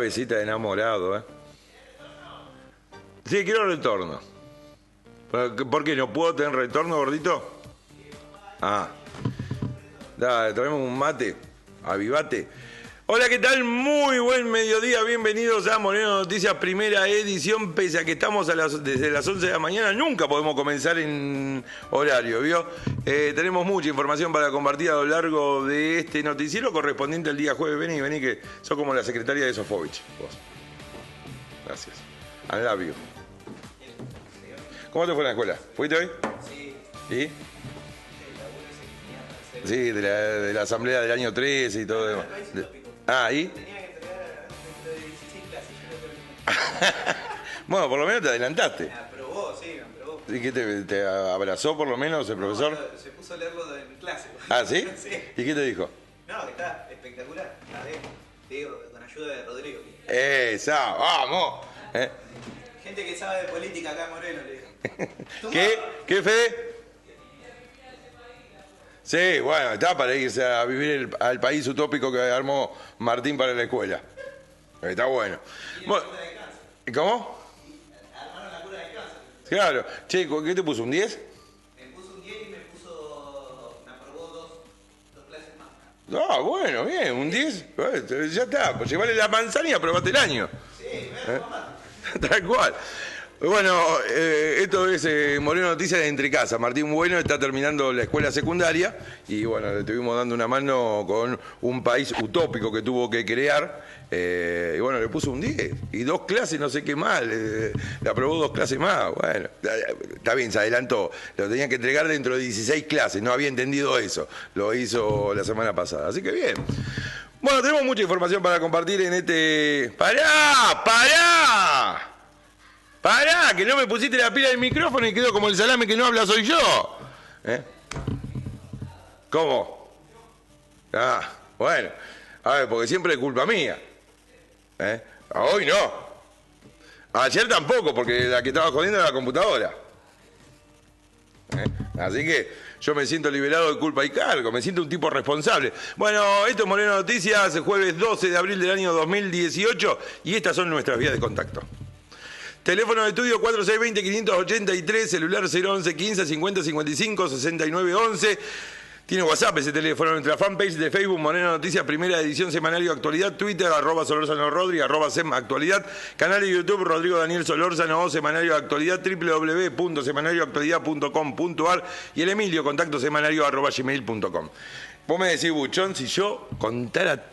cabecita de enamorado, ¿eh? Sí, quiero retorno. ¿Por qué? ¿No puedo tener retorno, gordito? Ah. Dale, traemos un mate. Avivate. Hola, ¿qué tal? Muy buen mediodía. Bienvenidos a Moreno Noticias, primera edición. Pese a que estamos desde las 11 de la mañana, nunca podemos comenzar en horario, ¿vio? Tenemos mucha información para compartir a lo largo de este noticiero correspondiente al día jueves. Vení, que sos como la secretaria de Sofovich, vos. Gracias. I love you. ¿Cómo te fue en la escuela? ¿Fuiste hoy? Sí. ¿Y? Sí, de la asamblea del año 13 y todo demás. ¿Y? Tenía que entregar dentro de 16 clases. Yo lo terminé. Bueno, por lo menos te adelantaste. Me aprobó, sí, me aprobó. ¿Y qué te abrazó por lo menos el profesor? No, se puso a leerlo en clase. ¿Ah, sí? Sí. ¿Y qué te dijo? No, que está espectacular. A ver, te digo, con ayuda de Rodrigo. ¡Esa! ¡Vamos! Gente que sabe de política acá en Moreno, le digo. ¿Qué, Fede? Sí, bueno, está para irse a vivir al país utópico que armó Martín para la escuela. Está bueno. ¿Cómo? Armaron la cura de cáncer. Claro. Che, ¿qué te puso? ¿Un 10? Me puso un 10 y me aprobó dos clases más. Ah, bueno, bien, un 10. Ya está, pues llevarle la manzana y aprobate el año. Sí, me mamá. Tal cual. Bueno, esto es Moreno Noticias de Entre Casa. Martín Bueno está terminando la escuela secundaria y bueno, le estuvimos dando una mano con un país utópico que tuvo que crear. Y bueno, le puso un 10 y 2 clases, no sé qué más, le aprobó 2 clases más. Bueno, está bien, se adelantó. Lo tenía que entregar dentro de 16 clases, no había entendido eso. Lo hizo la semana pasada, así que bien. Bueno, tenemos mucha información para compartir en este... ¡Pará! Que no me pusiste la pila del micrófono y quedó como el salame que no habla soy yo. ¿Cómo? Ah, bueno. A ver, porque siempre es culpa mía. Hoy no. Ayer tampoco, porque la que estaba jodiendo era la computadora. Así que yo me siento liberado de culpa y cargo, me siento un tipo responsable. Bueno, esto es Moreno Noticias, jueves 12 de abril del año 2018 y estas son nuestras vías de contacto. Teléfono de estudio 4620-583, celular 011 15 50 55 69 11. Tiene WhatsApp ese teléfono, nuestra fanpage de Facebook, Moreno Noticias, primera edición, semanario Actualidad, Twitter, @Solórzano_Rodri, @Sem Actualidad, canal de YouTube, Rodrigo Daniel Solórzano, o semanario Actualidad, www.semanarioactualidad.com.ar y el Emilio, contacto semanario @gmail.com. Vos me decís, Buchón, si yo contara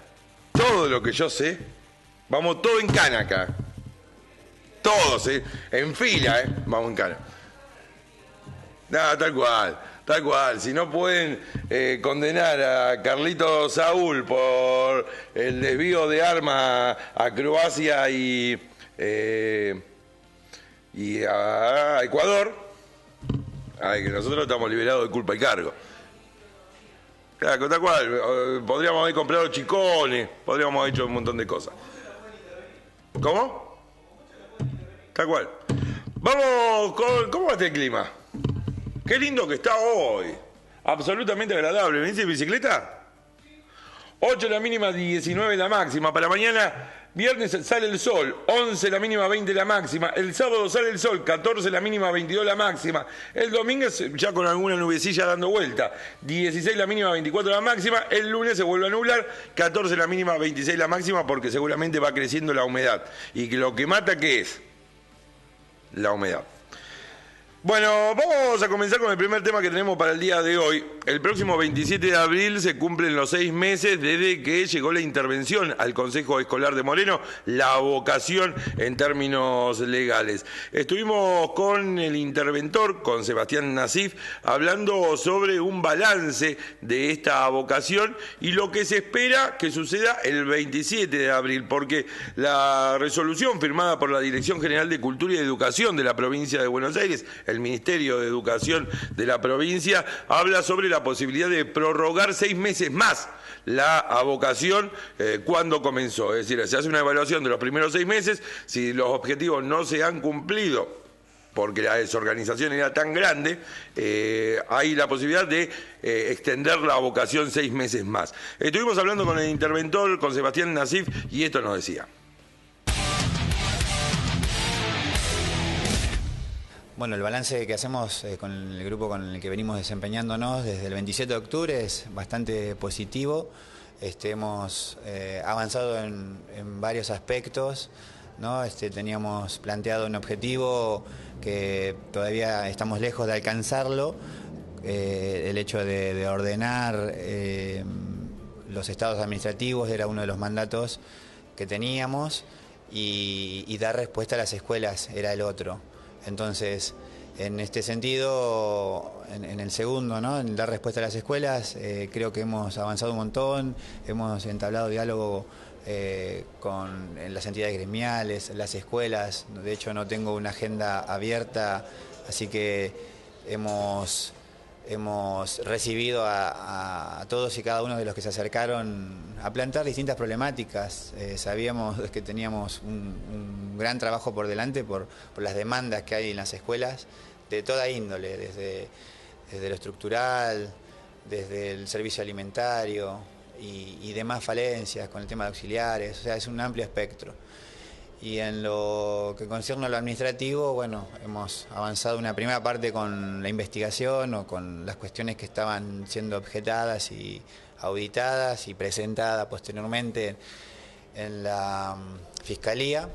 todo lo que yo sé, vamos todo en cana acá. Todos, en fila, vamos en cana. No, tal cual. Si no pueden condenar a Carlito Saúl por el desvío de armas a Croacia y a Ecuador, que nosotros estamos liberados de culpa y cargo. Claro, tal cual. Podríamos haber comprado chicones, podríamos haber hecho un montón de cosas. ¿Cómo? Tal cual. Vamos con... ¿Cómo va este clima? Qué lindo que está hoy. Absolutamente agradable. ¿Venís en bicicleta? 8 la mínima, 19 la máxima. Para mañana, viernes sale el sol. 11 la mínima, 20 la máxima. El sábado sale el sol. 14 la mínima, 22 la máxima. El domingo ya con alguna nubecilla dando vuelta. 16 la mínima, 24 la máxima. El lunes se vuelve a nublar. 14 la mínima, 26 la máxima porque seguramente va creciendo la humedad. Y que lo que mata, ¿qué es? La humedad. Bueno, vamos a comenzar con el primer tema que tenemos para el día de hoy. El próximo 27 de abril se cumplen los 6 meses desde que llegó la intervención al Consejo Escolar de Moreno, la vocación en términos legales. Estuvimos con el interventor, con Sebastián Nasif, hablando sobre un balance de esta vocación y lo que se espera que suceda el 27 de abril, porque la resolución firmada por la Dirección General de Cultura y Educación de la provincia de Buenos Aires, el Ministerio de Educación de la provincia, habla sobre la posibilidad de prorrogar 6 meses más la vocación cuando comenzó. Es decir, se hace una evaluación de los primeros 6 meses, si los objetivos no se han cumplido porque la desorganización era tan grande, hay la posibilidad de extender la vocación 6 meses más. Estuvimos hablando con el interventor, con Sebastián Nasif, y esto nos decía. Bueno, el balance que hacemos con el grupo con el que venimos desempeñándonos desde el 27 de octubre es bastante positivo. Hemos avanzado en varios aspectos, ¿no? Teníamos planteado un objetivo que todavía estamos lejos de alcanzarlo, el hecho de ordenar los estados administrativos era uno de los mandatos que teníamos y dar respuesta a las escuelas era el otro. Entonces, en este sentido, en el segundo, ¿no? En dar respuesta a las escuelas, creo que hemos avanzado un montón, hemos entablado diálogo con las entidades gremiales, las escuelas. De hecho, no tengo una agenda abierta, así que hemos recibido a todos y cada uno de los que se acercaron a plantear distintas problemáticas. Sabíamos que teníamos un gran trabajo por delante por las demandas que hay en las escuelas de toda índole, desde lo estructural, desde el servicio alimentario y demás falencias con el tema de auxiliares. O sea, es un amplio espectro. Y en lo que concierne a lo administrativo, bueno, hemos avanzado una primera parte con la investigación o con las cuestiones que estaban siendo objetadas y auditadas y presentadas posteriormente en la Fiscalía.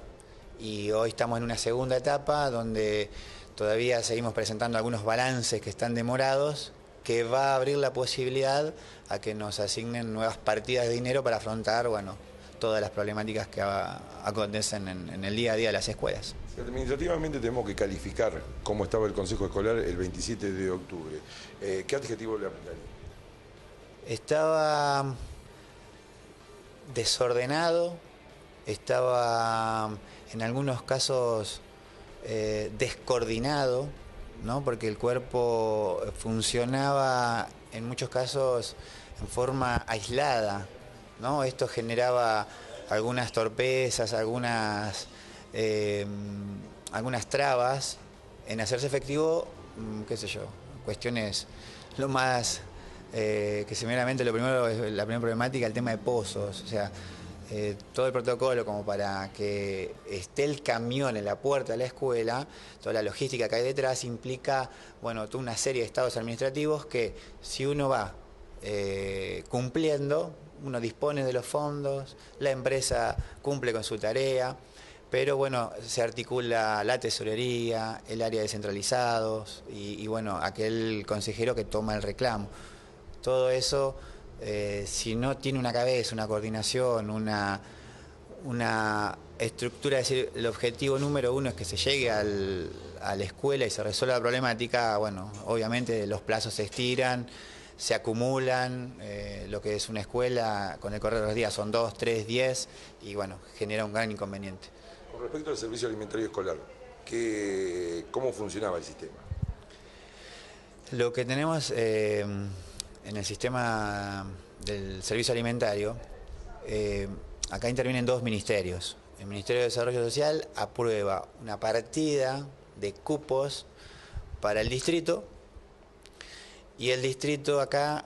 Y hoy estamos en una segunda etapa donde todavía seguimos presentando algunos balances que están demorados, que va a abrir la posibilidad a que nos asignen nuevas partidas de dinero para afrontar, bueno, todas las problemáticas que acontecen en el día a día de las escuelas. Administrativamente tenemos que calificar cómo estaba el Consejo Escolar el 27 de octubre. ¿Qué adjetivo le aplicaría? Estaba desordenado, estaba en algunos casos descoordinado, ¿no? Porque el cuerpo funcionaba en muchos casos en forma aislada, ¿no? Esto generaba algunas torpezas, algunas trabas en hacerse efectivo, qué sé yo, cuestiones lo más que severamente la primera problemática, el tema de pozos, o sea, todo el protocolo como para que esté el camión en la puerta de la escuela, toda la logística que hay detrás implica, bueno, toda una serie de estados administrativos que si uno va cumpliendo, uno dispone de los fondos, la empresa cumple con su tarea, pero bueno, se articula la tesorería, el área de descentralizados y bueno, aquel consejero que toma el reclamo. Todo eso, si no tiene una cabeza, una coordinación, una estructura, es decir, el objetivo número uno es que se llegue a la escuela y se resuelva la problemática, bueno, obviamente los plazos se estiran, se acumulan, lo que es una escuela con el correr de los días son 2, 3, 10 y bueno, genera un gran inconveniente. Con respecto al servicio alimentario escolar, ¿cómo funcionaba el sistema? Lo que tenemos en el sistema del servicio alimentario, acá intervienen dos ministerios. El Ministerio de Desarrollo Social aprueba una partida de cupos para el distrito. Y el distrito acá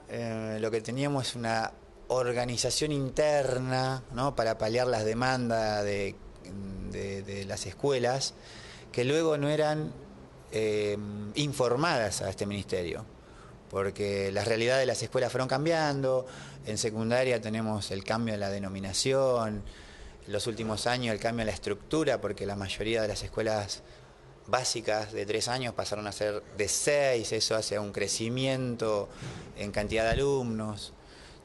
lo que teníamos es una organización interna, ¿no? Para paliar las demandas de las escuelas que luego no eran informadas a este ministerio, porque las realidades de las escuelas fueron cambiando. En secundaria tenemos el cambio en la denominación, en los últimos años el cambio en la estructura, porque la mayoría de las escuelas básicas de 3 años pasaron a ser de 6, eso hace un crecimiento en cantidad de alumnos.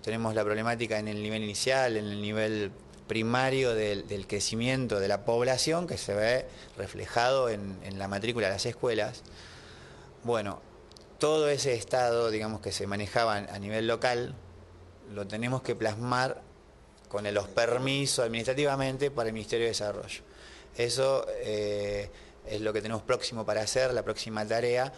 Tenemos la problemática en el nivel inicial, en el nivel primario del crecimiento de la población que se ve reflejado en la matrícula de las escuelas. Bueno, todo ese estado, digamos, que se manejaba a nivel local, lo tenemos que plasmar con los permisos administrativamente para el Ministerio de Desarrollo. Eso es lo que tenemos próximo para hacer, la próxima tarea,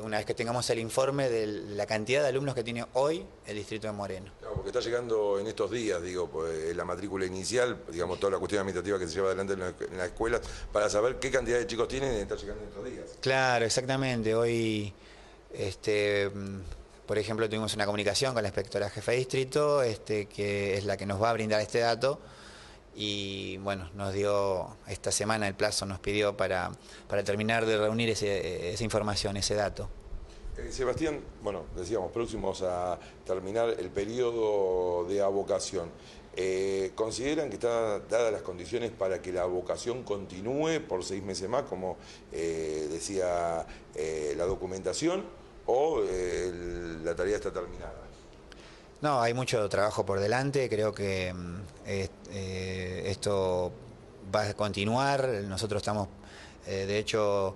una vez que tengamos el informe de la cantidad de alumnos que tiene hoy el distrito de Moreno. Claro, porque está llegando en estos días, digo, pues, la matrícula inicial, digamos, toda la cuestión administrativa que se lleva adelante en las escuelas, para saber qué cantidad de chicos tienen y está llegando en estos días. Claro, exactamente. Hoy, por ejemplo, tuvimos una comunicación con la inspectora jefa de distrito, que es la que nos va a brindar este dato, y bueno, nos dio esta semana el plazo, nos pidió para terminar de reunir esa información, ese dato. Sebastián, bueno, decíamos, próximos a terminar el periodo de abocación. ¿Consideran que están dadas las condiciones para que la abocación continúe por 6 meses más, como decía la documentación, o la tarea está terminada? No, hay mucho trabajo por delante, creo que esto va a continuar, nosotros estamos de hecho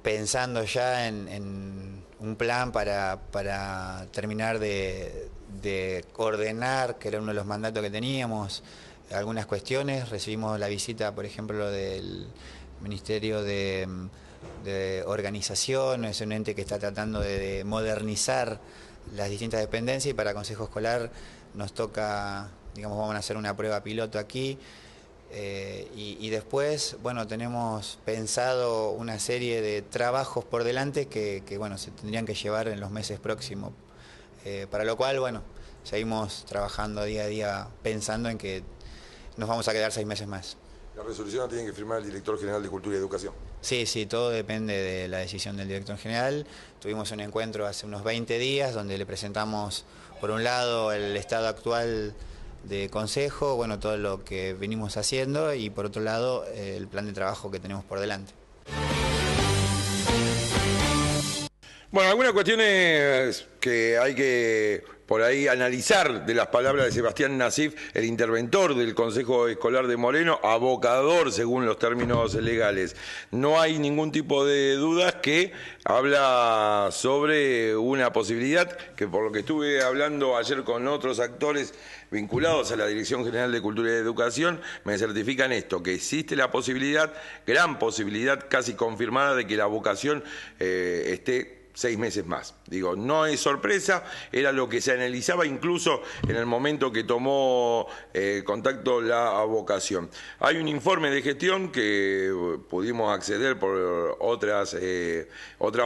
pensando ya en un plan para terminar de ordenar, que era uno de los mandatos que teníamos, algunas cuestiones. Recibimos la visita, por ejemplo, del Ministerio de Organización, es un ente que está tratando de modernizar las distintas dependencias, y para Consejo Escolar nos toca, digamos, vamos a hacer una prueba piloto aquí. Y después, bueno, tenemos pensado una serie de trabajos por delante que bueno, se tendrían que llevar en los meses próximos, para lo cual, bueno, seguimos trabajando día a día pensando en que nos vamos a quedar 6 meses más. La resolución la tiene que firmar el Director General de Cultura y Educación. Sí, todo depende de la decisión del Director General. Tuvimos un encuentro hace unos 20 días donde le presentamos, por un lado, el estado actual de Consejo, bueno, todo lo que venimos haciendo, y por otro lado el plan de trabajo que tenemos por delante. Bueno, algunas cuestiones que hay que por ahí analizar de las palabras de Sebastián Nassif, el interventor del Consejo Escolar de Moreno, abocador según los términos legales. No hay ningún tipo de dudas que habla sobre una posibilidad que, por lo que estuve hablando ayer con otros actores vinculados a la Dirección General de Cultura y Educación, me certifican esto, que existe la posibilidad, gran posibilidad, casi confirmada, de que la abocación esté 6 meses más. Digo, no es sorpresa, era lo que se analizaba incluso en el momento que tomó contacto la abocación. Hay un informe de gestión que pudimos acceder por otras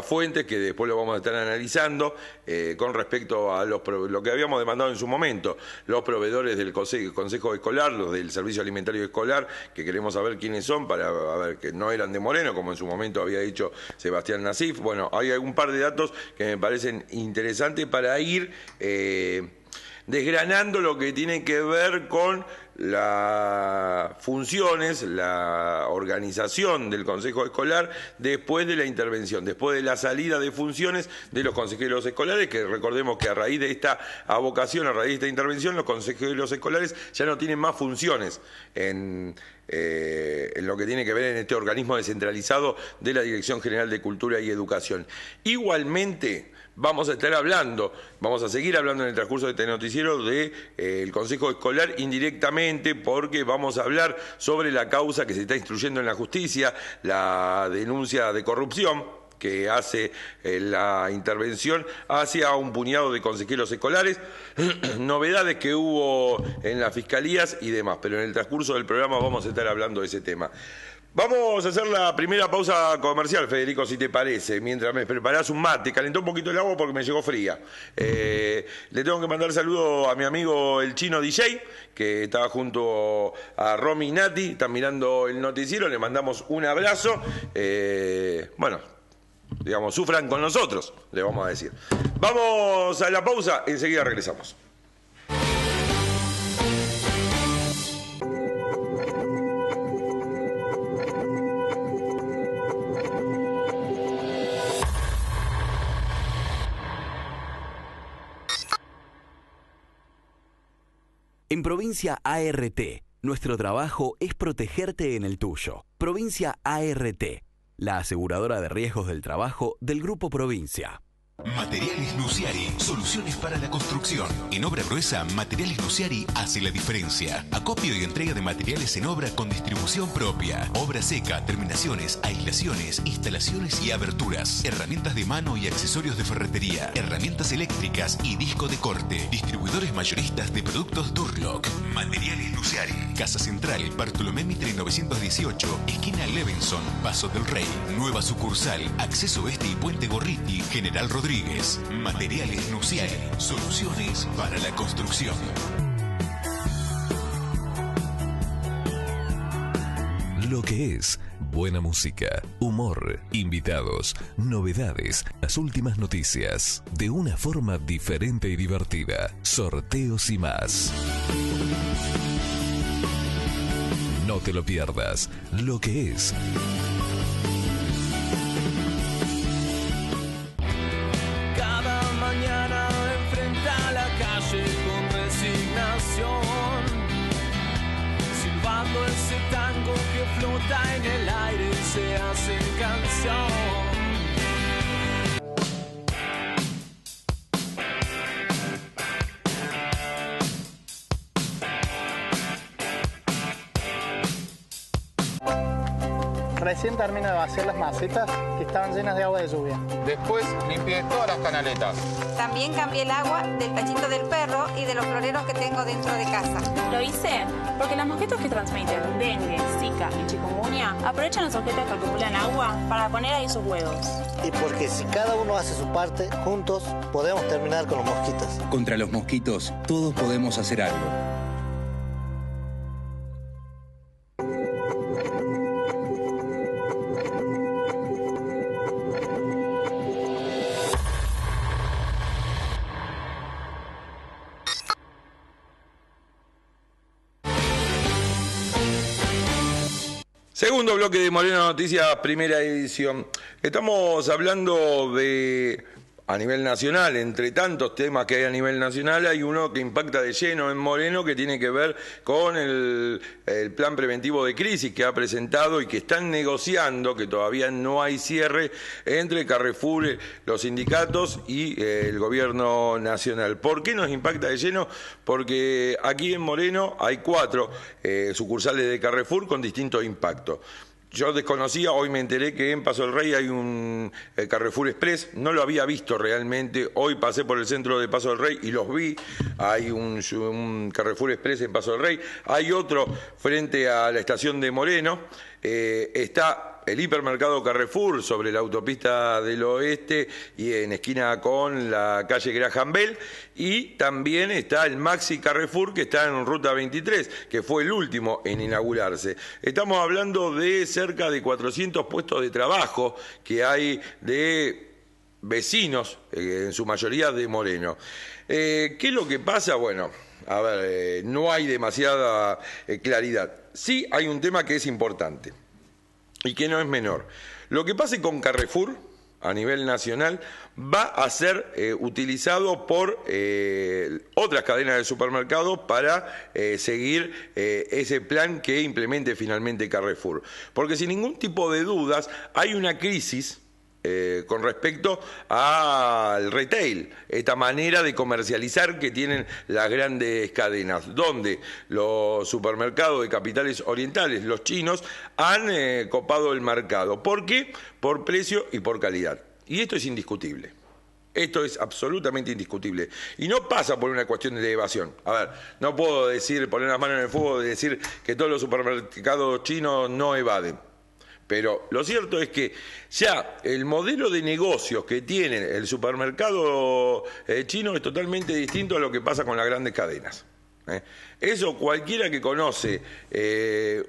fuentes, que después lo vamos a estar analizando, con respecto a lo que habíamos demandado en su momento, los proveedores del Consejo Escolar, los del Servicio Alimentario Escolar, que queremos saber quiénes son, para ver que no eran de Moreno, como en su momento había dicho Sebastián Nassif. Bueno, hay un par de datos que me parecen interesantes para ir desgranando lo que tiene que ver con las funciones, la organización del Consejo Escolar después de la intervención, después de la salida de funciones de los consejeros escolares, que recordemos que a raíz de esta abocación, a raíz de esta intervención, los consejeros escolares ya no tienen más funciones en lo que tiene que ver en este organismo descentralizado de la Dirección General de Cultura y Educación. Igualmente, vamos a seguir hablando en el transcurso de este noticiero del Consejo Escolar indirectamente, porque vamos a hablar sobre la causa que se está instruyendo en la justicia, la denuncia de corrupción que hace la intervención hacia un puñado de consejeros escolares, novedades que hubo en las fiscalías y demás, pero en el transcurso del programa vamos a estar hablando de ese tema. Vamos a hacer la primera pausa comercial, Federico, si te parece, mientras me preparás un mate. Calentó un poquito el agua porque me llegó fría. Le tengo que mandar saludo a mi amigo el Chino DJ, que está junto a Romy y Nati, están mirando el noticiero, le mandamos un abrazo. Digamos, sufran con nosotros, le vamos a decir. Vamos a la pausa, enseguida regresamos. En Provincia ART, nuestro trabajo es protegerte en el tuyo. Provincia ART, la aseguradora de riesgos del trabajo del Grupo Provincia. Materiales Luciari, soluciones para la construcción. En obra gruesa, Materiales Luciari hace la diferencia. Acopio y entrega de materiales en obra con distribución propia. Obra seca, terminaciones, aislaciones, instalaciones y aberturas. Herramientas de mano y accesorios de ferretería. Herramientas eléctricas y disco de corte. Distribuidores mayoristas de productos Durlock. Materiales Luciari. Casa Central, Bartolomé Mitre 918, esquina Levinson, Paso del Rey. Nueva sucursal, Acceso Este y Puente Gorriti, General Rodríguez. Materiales Luciari, soluciones para la construcción. lo que es buena música, humor, invitados, novedades, las últimas noticias, de una forma diferente y divertida, sorteos y más. No te lo pierdas, lo que es. Cada mañana enfrenta la calle con resignación, silbando ese tango que flota en el aire y se hace canción. Recién termino de vaciar las macetas que estaban llenas de agua de lluvia. Después limpié todas las canaletas. También cambié el agua del tachito del perro y de los floreros que tengo dentro de casa. Lo hice porque los mosquitos que transmiten dengue, zika y chikungunya aprovechan los objetos que acumulan agua para poner ahí sus huevos. Y porque si cada uno hace su parte, juntos podemos terminar con los mosquitos. Contra los mosquitos, todos podemos hacer algo. Segundo bloque de Moreno Noticias, primera edición. Estamos hablando de, a nivel nacional, entre tantos temas que hay a nivel nacional, hay uno que impacta de lleno en Moreno, que tiene que ver con el plan preventivo de crisis que ha presentado y que están negociando, que todavía no hay cierre, entre Carrefour, los sindicatos y el gobierno nacional. ¿Por qué nos impacta de lleno? Porque aquí en Moreno hay 4 sucursales de Carrefour con distintos impactos. Yo desconocía, hoy me enteré que en Paso del Rey hay un Carrefour Express, no lo había visto realmente, hoy pasé por el centro de Paso del Rey y los vi, hay un Carrefour Express en Paso del Rey, hay otro frente a la estación de Moreno, está el hipermercado Carrefour sobre la autopista del Oeste y en esquina con la calle Graham Bell, y también está el Maxi Carrefour que está en Ruta 23, que fue el último en inaugurarse. Estamos hablando de cerca de 400 puestos de trabajo que hay de vecinos, en su mayoría de Moreno. ¿Qué es lo que pasa? Bueno, a ver, no hay demasiada claridad. Sí hay un tema que es importante y que no es menor. Lo que pase con Carrefour a nivel nacional va a ser utilizado por otras cadenas de supermercados para seguir ese plan que implemente finalmente Carrefour. Porque sin ningún tipo de dudas hay una crisis con respecto al retail, esta manera de comercializar que tienen las grandes cadenas, donde los supermercados de capitales orientales, los chinos, han copado el mercado. ¿Por qué? Por precio y por calidad. Y esto es indiscutible. Esto es absolutamente indiscutible. Y no pasa por una cuestión de evasión. A ver, no puedo decir, poner las manos en el fuego y decir que todos los supermercados chinos no evaden. Pero lo cierto es que ya el modelo de negocios que tiene el supermercado chino es totalmente distinto a lo que pasa con las grandes cadenas. Eso cualquiera que conoce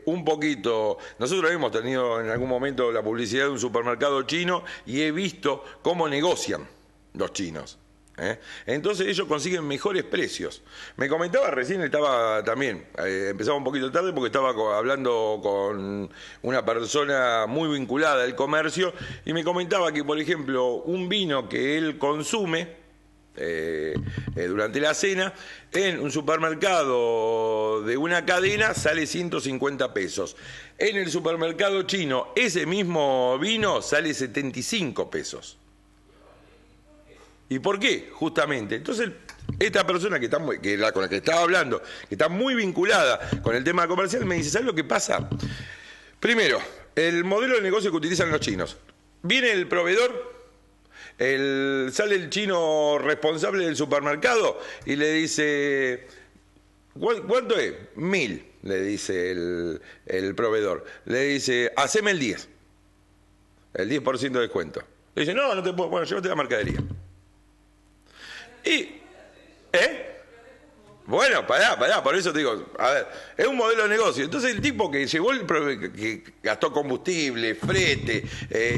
un poquito. Nosotros hemos tenido en algún momento la publicidad de un supermercado chino y he visto cómo negocian los chinos. Entonces ellos consiguen mejores precios. Me comentaba recién, estaba también, empezaba un poquito tarde porque estaba hablando con una persona muy vinculada al comercio y me comentaba que, por ejemplo, un vino que él consume durante la cena en un supermercado de una cadena sale 150 pesos. En el supermercado chino ese mismo vino sale 75 pesos. ¿Y por qué? Justamente. Entonces, esta persona con la que estaba hablando, que está muy vinculada con el tema comercial, me dice, ¿sabes lo que pasa? Primero, el modelo de negocio que utilizan los chinos. Viene el proveedor, sale el chino responsable del supermercado y le dice, ¿cuánto es? 1.000, le dice el proveedor. Le dice, haceme el 10% de descuento. Le dice, no te puedo, bueno, llévate la mercadería. Y, Bueno, pará, por eso te digo, a ver, es un modelo de negocio. Entonces el tipo que llevó que gastó combustible, frete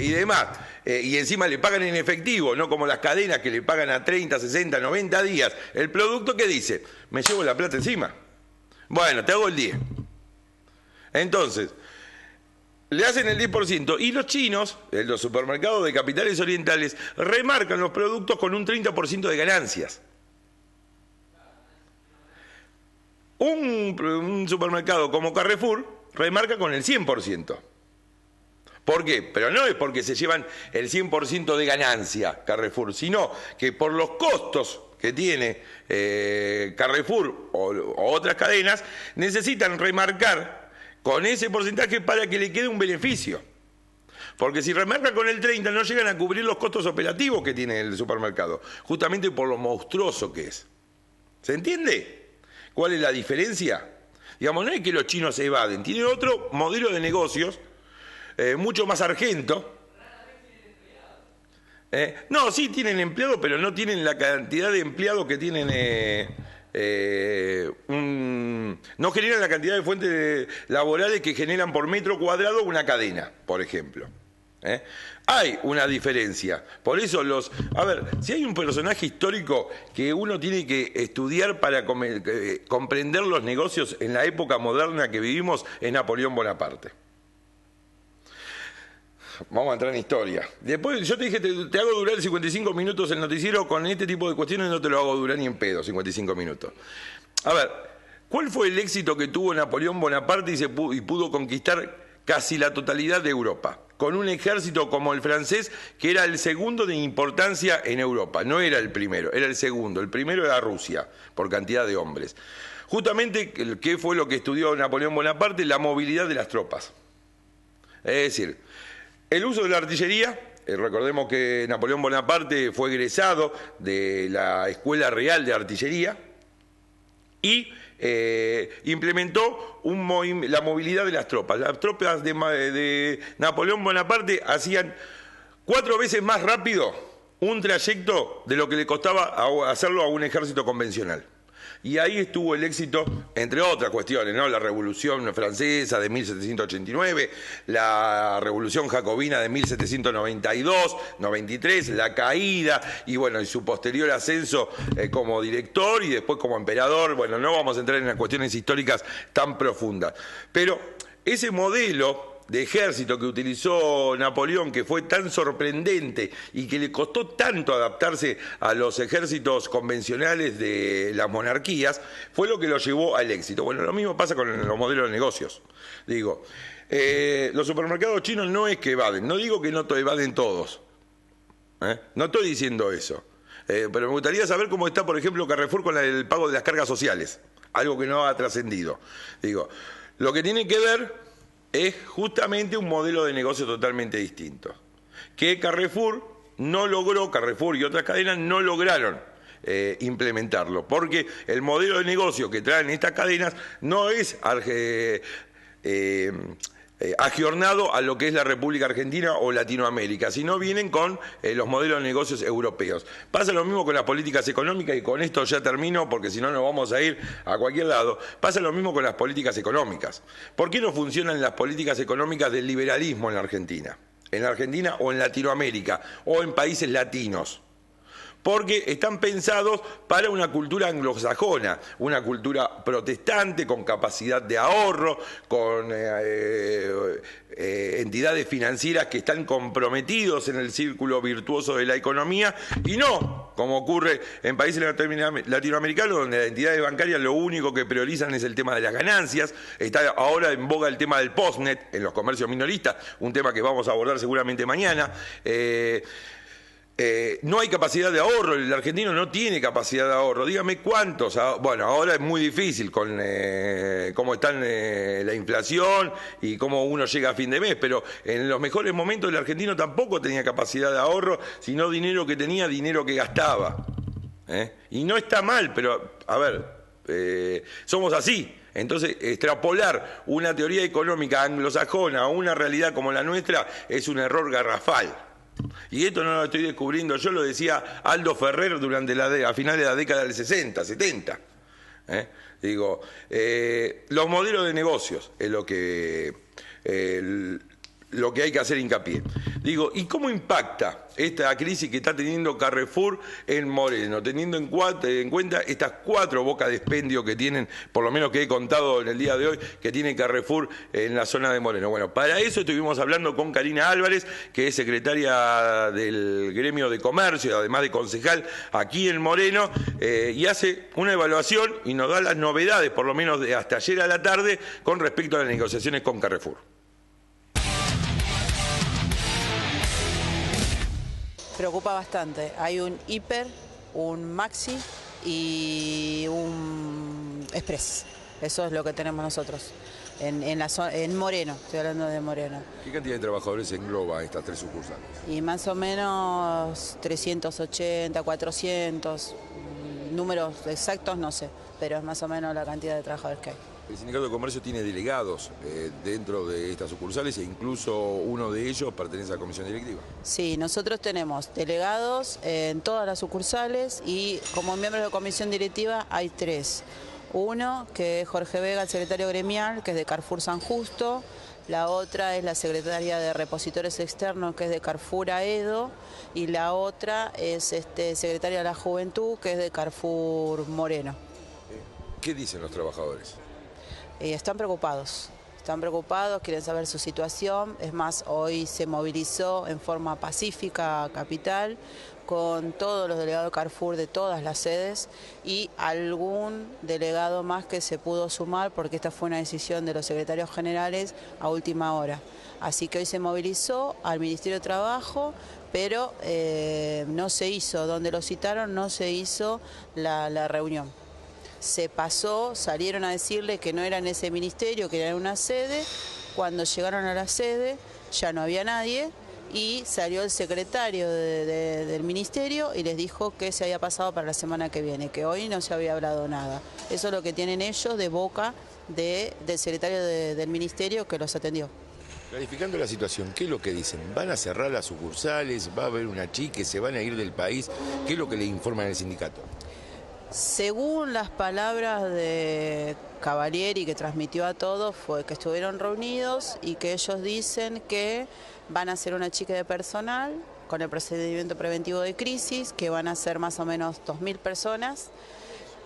y demás, y encima le pagan en efectivo, no como las cadenas que le pagan a 30, 60, 90 días, el producto que dice, me llevo la plata encima. Bueno, te hago el 10. Entonces, le hacen el 10% y los chinos, los supermercados de capitales orientales, remarcan los productos con un 30% de ganancias. Un supermercado como Carrefour remarca con el 100%. ¿Por qué? Pero no es porque se llevan el 100% de ganancia Carrefour, sino que por los costos que tiene Carrefour o otras cadenas, necesitan remarcar con ese porcentaje para que le quede un beneficio. Porque si remarcan con el 30% no llegan a cubrir los costos operativos que tiene el supermercado, justamente por lo monstruoso que es. ¿Se entiende? ¿Cuál es la diferencia? Digamos, no es que los chinos se evaden, tienen otro modelo de negocios, mucho más argento. No, sí tienen empleados, pero no tienen la cantidad de empleados que tienen... no generan la cantidad de fuentes laborales que generan por metro cuadrado una cadena, por ejemplo. Hay una diferencia. Por eso a ver, si hay un personaje histórico que uno tiene que estudiar para comprender los negocios en la época moderna que vivimos, es Napoleón Bonaparte. Vamos a entrar en historia. Después, yo te dije, te hago durar 55 minutos el noticiero. Con este tipo de cuestiones no te lo hago durar ni en pedo, 55 minutos. A ver, ¿cuál fue el éxito que tuvo Napoleón Bonaparte y pudo conquistar casi la totalidad de Europa? Con un ejército como el francés, que era el segundo de importancia en Europa. No era el primero, era el segundo. El primero era Rusia, por cantidad de hombres. Justamente, ¿qué fue lo que estudió Napoleón Bonaparte? La movilidad de las tropas. Es decir, el uso de la artillería. Recordemos que Napoleón Bonaparte fue egresado de la Escuela Real de Artillería y implementó la movilidad de las tropas. Las tropas de Napoleón Bonaparte hacían 4 veces más rápido un trayecto de lo que le costaba hacerlo a un ejército convencional. Y ahí estuvo el éxito, entre otras cuestiones, ¿no? La Revolución Francesa de 1789, la Revolución Jacobina de 1792, 93, la caída y bueno, y su posterior ascenso como director y después como emperador. Bueno, no vamos a entrar en las cuestiones históricas tan profundas. Pero ese modelo de ejército que utilizó Napoleón, que fue tan sorprendente y que le costó tanto adaptarse a los ejércitos convencionales de las monarquías, fue lo que lo llevó al éxito. Bueno, lo mismo pasa con los modelos de negocios. Digo, los supermercados chinos no es que evaden, no digo que no evaden todos, no estoy diciendo eso, pero me gustaría saber cómo está, por ejemplo, Carrefour con el pago de las cargas sociales, algo que no ha trascendido. Digo, lo que tiene que ver es justamente un modelo de negocio totalmente distinto, que Carrefour y otras cadenas no lograron implementarlo, porque el modelo de negocio que traen estas cadenas no es agiornado a lo que es la República Argentina o Latinoamérica, sino vienen con los modelos de negocios europeos. Pasa lo mismo con las políticas económicas, y con esto ya termino porque si no nos vamos a ir a cualquier lado. Pasa lo mismo con las políticas económicas. ¿Por qué no funcionan las políticas económicas del liberalismo en la Argentina? En la Argentina o en Latinoamérica o en países latinos. Porque están pensados para una cultura anglosajona, una cultura protestante con capacidad de ahorro, con entidades financieras que están comprometidos en el círculo virtuoso de la economía, y no como ocurre en países latinoamericanos, donde las entidades bancarias lo único que priorizan es el tema de las ganancias. Está ahora en boga el tema del postnet en los comercios minoristas, un tema que vamos a abordar seguramente mañana. No hay capacidad de ahorro, el argentino no tiene capacidad de ahorro. Dígame cuántos. Bueno, ahora es muy difícil con cómo está la inflación y cómo uno llega a fin de mes, pero en los mejores momentos el argentino tampoco tenía capacidad de ahorro, sino dinero que tenía, dinero que gastaba. Y no está mal, pero a ver, somos así. Entonces, extrapolar una teoría económica anglosajona a una realidad como la nuestra es un error garrafal. Y esto no lo estoy descubriendo yo, lo decía Aldo Ferrer a finales de la década del 60, 70. Digo, los modelos de negocios es lo que hay que hacer hincapié. Digo, ¿y cómo impacta esta crisis que está teniendo Carrefour en Moreno, teniendo en cuenta estas 4 bocas de expendio que tienen, por lo menos que he contado en el día de hoy, que tiene Carrefour en la zona de Moreno? Bueno, para eso estuvimos hablando con Karina Álvarez, que es secretaria del gremio de comercio, además de concejal aquí en Moreno, y hace una evaluación y nos da las novedades, por lo menos de hasta ayer a la tarde, con respecto a las negociaciones con Carrefour. Preocupa bastante. Hay un hiper, un maxi y un express. Eso es lo que tenemos nosotros en Moreno. Estoy hablando de Moreno. ¿Qué cantidad de trabajadores engloba estas 3 sucursales? Y más o menos 380, 400. Números exactos no sé, pero es más o menos la cantidad de trabajadores que hay. El Sindicato de Comercio tiene delegados dentro de estas sucursales e incluso uno de ellos pertenece a la comisión directiva. Sí, nosotros tenemos delegados en todas las sucursales y como miembros de comisión directiva hay 3. Uno que es Jorge Vega, el secretario gremial, que es de Carrefour San Justo. La otra es la secretaria de repositores externos, que es de Carrefour Aedo. Y la otra es secretaria de la Juventud, que es de Carrefour Moreno. ¿Qué dicen los trabajadores? Están preocupados, quieren saber su situación. Es más, hoy se movilizó en forma pacífica Capital con todos los delegados de Carrefour de todas las sedes y algún delegado más que se pudo sumar porque esta fue una decisión de los secretarios generales a última hora. Así que hoy se movilizó al Ministerio de Trabajo, pero no se hizo, donde lo citaron no se hizo la reunión. Se pasó, salieron a decirle que no era en ese ministerio, que era en una sede. Cuando llegaron a la sede ya no había nadie y salió el secretario del ministerio y les dijo que se había pasado para la semana que viene, que hoy no se había hablado nada. Eso es lo que tienen ellos de boca del secretario del ministerio que los atendió. Clarificando la situación, ¿qué es lo que dicen? ¿Van a cerrar las sucursales? ¿Va a haber una chique? ¿Se van a ir del país? ¿Qué es lo que le informan al sindicato? Según las palabras de Cavalieri, que transmitió a todos, fue que estuvieron reunidos y que ellos dicen que van a hacer una chica de personal con el procedimiento preventivo de crisis, que van a ser más o menos 2.000 personas.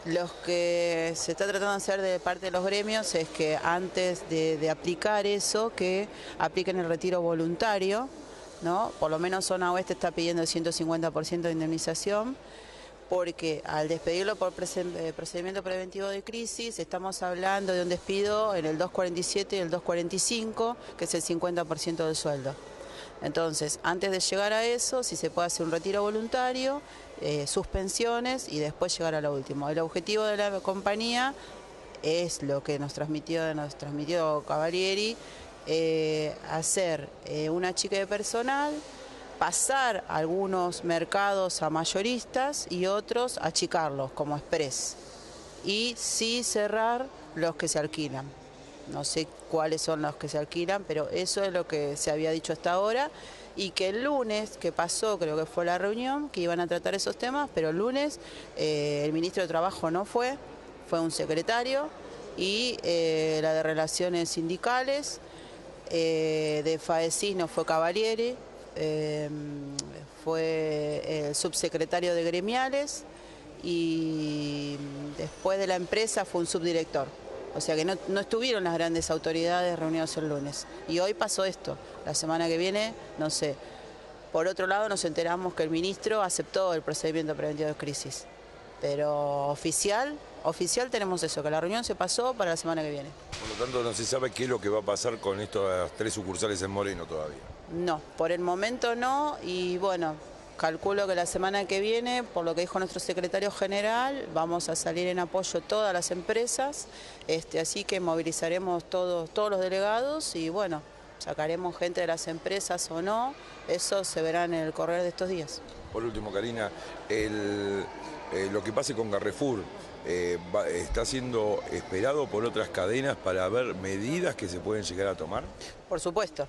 Los que se está tratando de hacer de parte de los gremios es que antes de aplicar eso, que apliquen el retiro voluntario, ¿no? Por lo menos Zona Oeste está pidiendo el 150% de indemnización, porque al despedirlo por procedimiento preventivo de crisis estamos hablando de un despido en el 247 y el 245, que es el 50% del sueldo. Entonces, antes de llegar a eso, si se puede hacer un retiro voluntario, suspensiones y después llegar a lo último. El objetivo de la compañía es lo que nos transmitió Cavalieri, hacer una chica de personal, pasar algunos mercados a mayoristas y otros achicarlos como express y sí cerrar los que se alquilan. No sé cuáles son los que se alquilan, pero eso es lo que se había dicho hasta ahora y que el lunes que pasó, creo que fue la reunión, que iban a tratar esos temas, pero el lunes el ministro de Trabajo no fue un secretario y la de Relaciones Sindicales, de FAECIS no fue Cavalieri, fue el subsecretario de gremiales y después de la empresa fue un subdirector. O sea que no estuvieron las grandes autoridades reunidas el lunes. Y hoy pasó esto. La semana que viene, no sé. Por otro lado, nos enteramos que el ministro aceptó el procedimiento preventivo de crisis. Pero oficial tenemos eso, que la reunión se pasó para la semana que viene. Por lo tanto, no se sabe qué es lo que va a pasar con estas 3 sucursales en Moreno todavía. No, por el momento no, y bueno, calculo que la semana que viene, por lo que dijo nuestro secretario general, vamos a salir en apoyo todas las empresas, así que movilizaremos todos los delegados y bueno, sacaremos gente de las empresas o no, eso se verá en el correr de estos días. Por último, Karina, lo que pase con Carrefour, ¿está siendo esperado por otras cadenas para ver medidas que se pueden llegar a tomar? Por supuesto.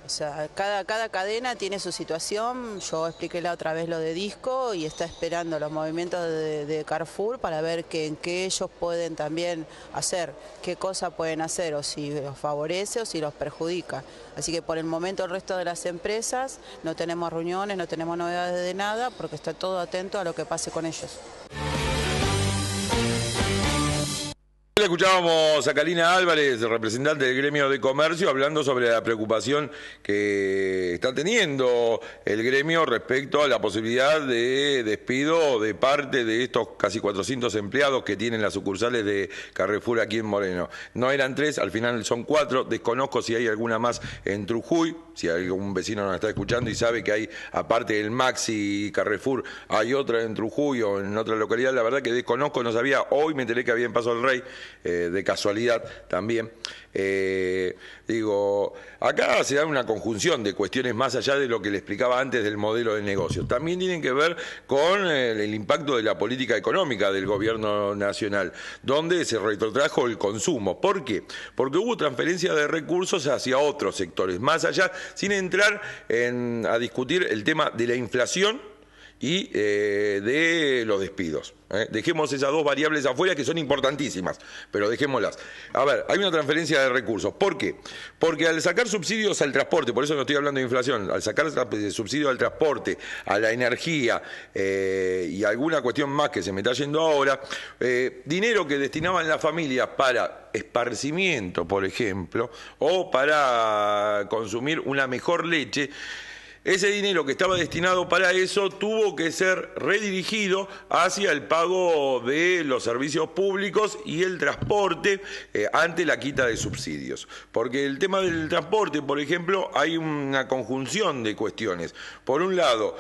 O sea, cada cadena tiene su situación. Yo expliqué la otra vez lo de Disco y está esperando los movimientos de Carrefour para ver en qué ellos pueden también hacer, qué cosa pueden hacer, o si los favorece o si los perjudica. Así que por el momento el resto de las empresas no tenemos reuniones, no tenemos novedades de nada, porque está todo atento a lo que pase con ellos. Escuchábamos a Karina Álvarez, representante del gremio de comercio, hablando sobre la preocupación que está teniendo el gremio respecto a la posibilidad de despido de parte de estos casi 400 empleados que tienen las sucursales de Carrefour aquí en Moreno. No eran 3, al final son 4, desconozco si hay alguna más en Trujuy, si algún vecino nos está escuchando y sabe que hay, aparte del Maxi y Carrefour, hay otra en Trujuy o en otra localidad, la verdad que desconozco, no sabía, hoy me enteré que había en Paso del Rey, de casualidad también. Acá se da una conjunción de cuestiones más allá de lo que le explicaba antes del modelo de negocio. También tienen que ver con el impacto de la política económica del gobierno nacional, donde se retrotrajo el consumo. ¿Por qué? Porque hubo transferencia de recursos hacia otros sectores, más allá, sin entrar a discutir el tema de la inflación y de los despidos. Dejemos esas dos variables afuera que son importantísimas, pero dejémoslas. A ver, hay una transferencia de recursos. ¿Por qué? Porque al sacar subsidios al transporte, por eso no estoy hablando de inflación, al sacar subsidios al transporte, a la energía y alguna cuestión más que se me está yendo ahora, dinero que destinaban las familias para esparcimiento, por ejemplo, o para consumir una mejor leche, ese dinero que estaba destinado para eso tuvo que ser redirigido hacia el pago de los servicios públicos y el transporte ante la quita de subsidios. Porque el tema del transporte, por ejemplo, hay una conjunción de cuestiones. Por un lado,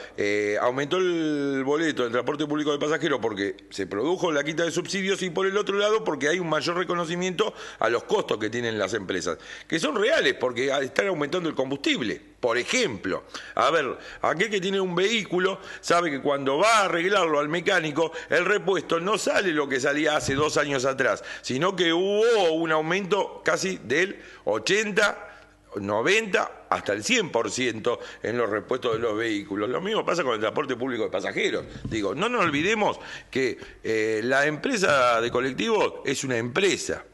aumentó el boleto del transporte público de pasajeros porque se produjo la quita de subsidios, y por el otro lado porque hay un mayor reconocimiento a los costos que tienen las empresas, que son reales porque están aumentando el combustible. Por ejemplo, a ver, aquel que tiene un vehículo sabe que cuando va a arreglarlo al mecánico, el repuesto no sale lo que salía hace 2 años atrás, sino que hubo un aumento casi del 80, 90, hasta el 100% en los repuestos de los vehículos. Lo mismo pasa con el transporte público de pasajeros. Digo, no nos olvidemos que la empresa de colectivos es una empresa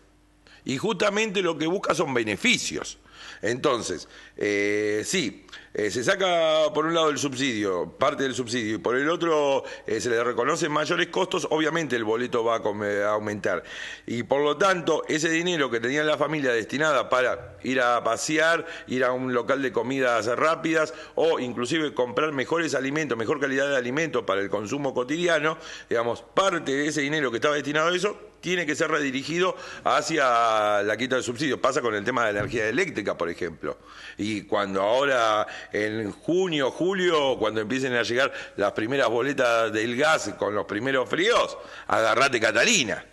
y justamente lo que busca son beneficios. Entonces, sí, se saca por un lado el subsidio, parte del subsidio, y por el otro se le reconocen mayores costos, obviamente el boleto va a aumentar. Y por lo tanto, ese dinero que tenía la familia destinada para ir a pasear, ir a un local de comidas rápidas o inclusive comprar mejores alimentos, mejor calidad de alimentos para el consumo cotidiano, digamos, parte de ese dinero que estaba destinado a eso tiene que ser redirigido hacia la quita de subsidios. Pasa con el tema de la energía eléctrica, por ejemplo. Y cuando ahora, en junio, julio, cuando empiecen a llegar las primeras boletas del gas con los primeros fríos, agarrate Catalina.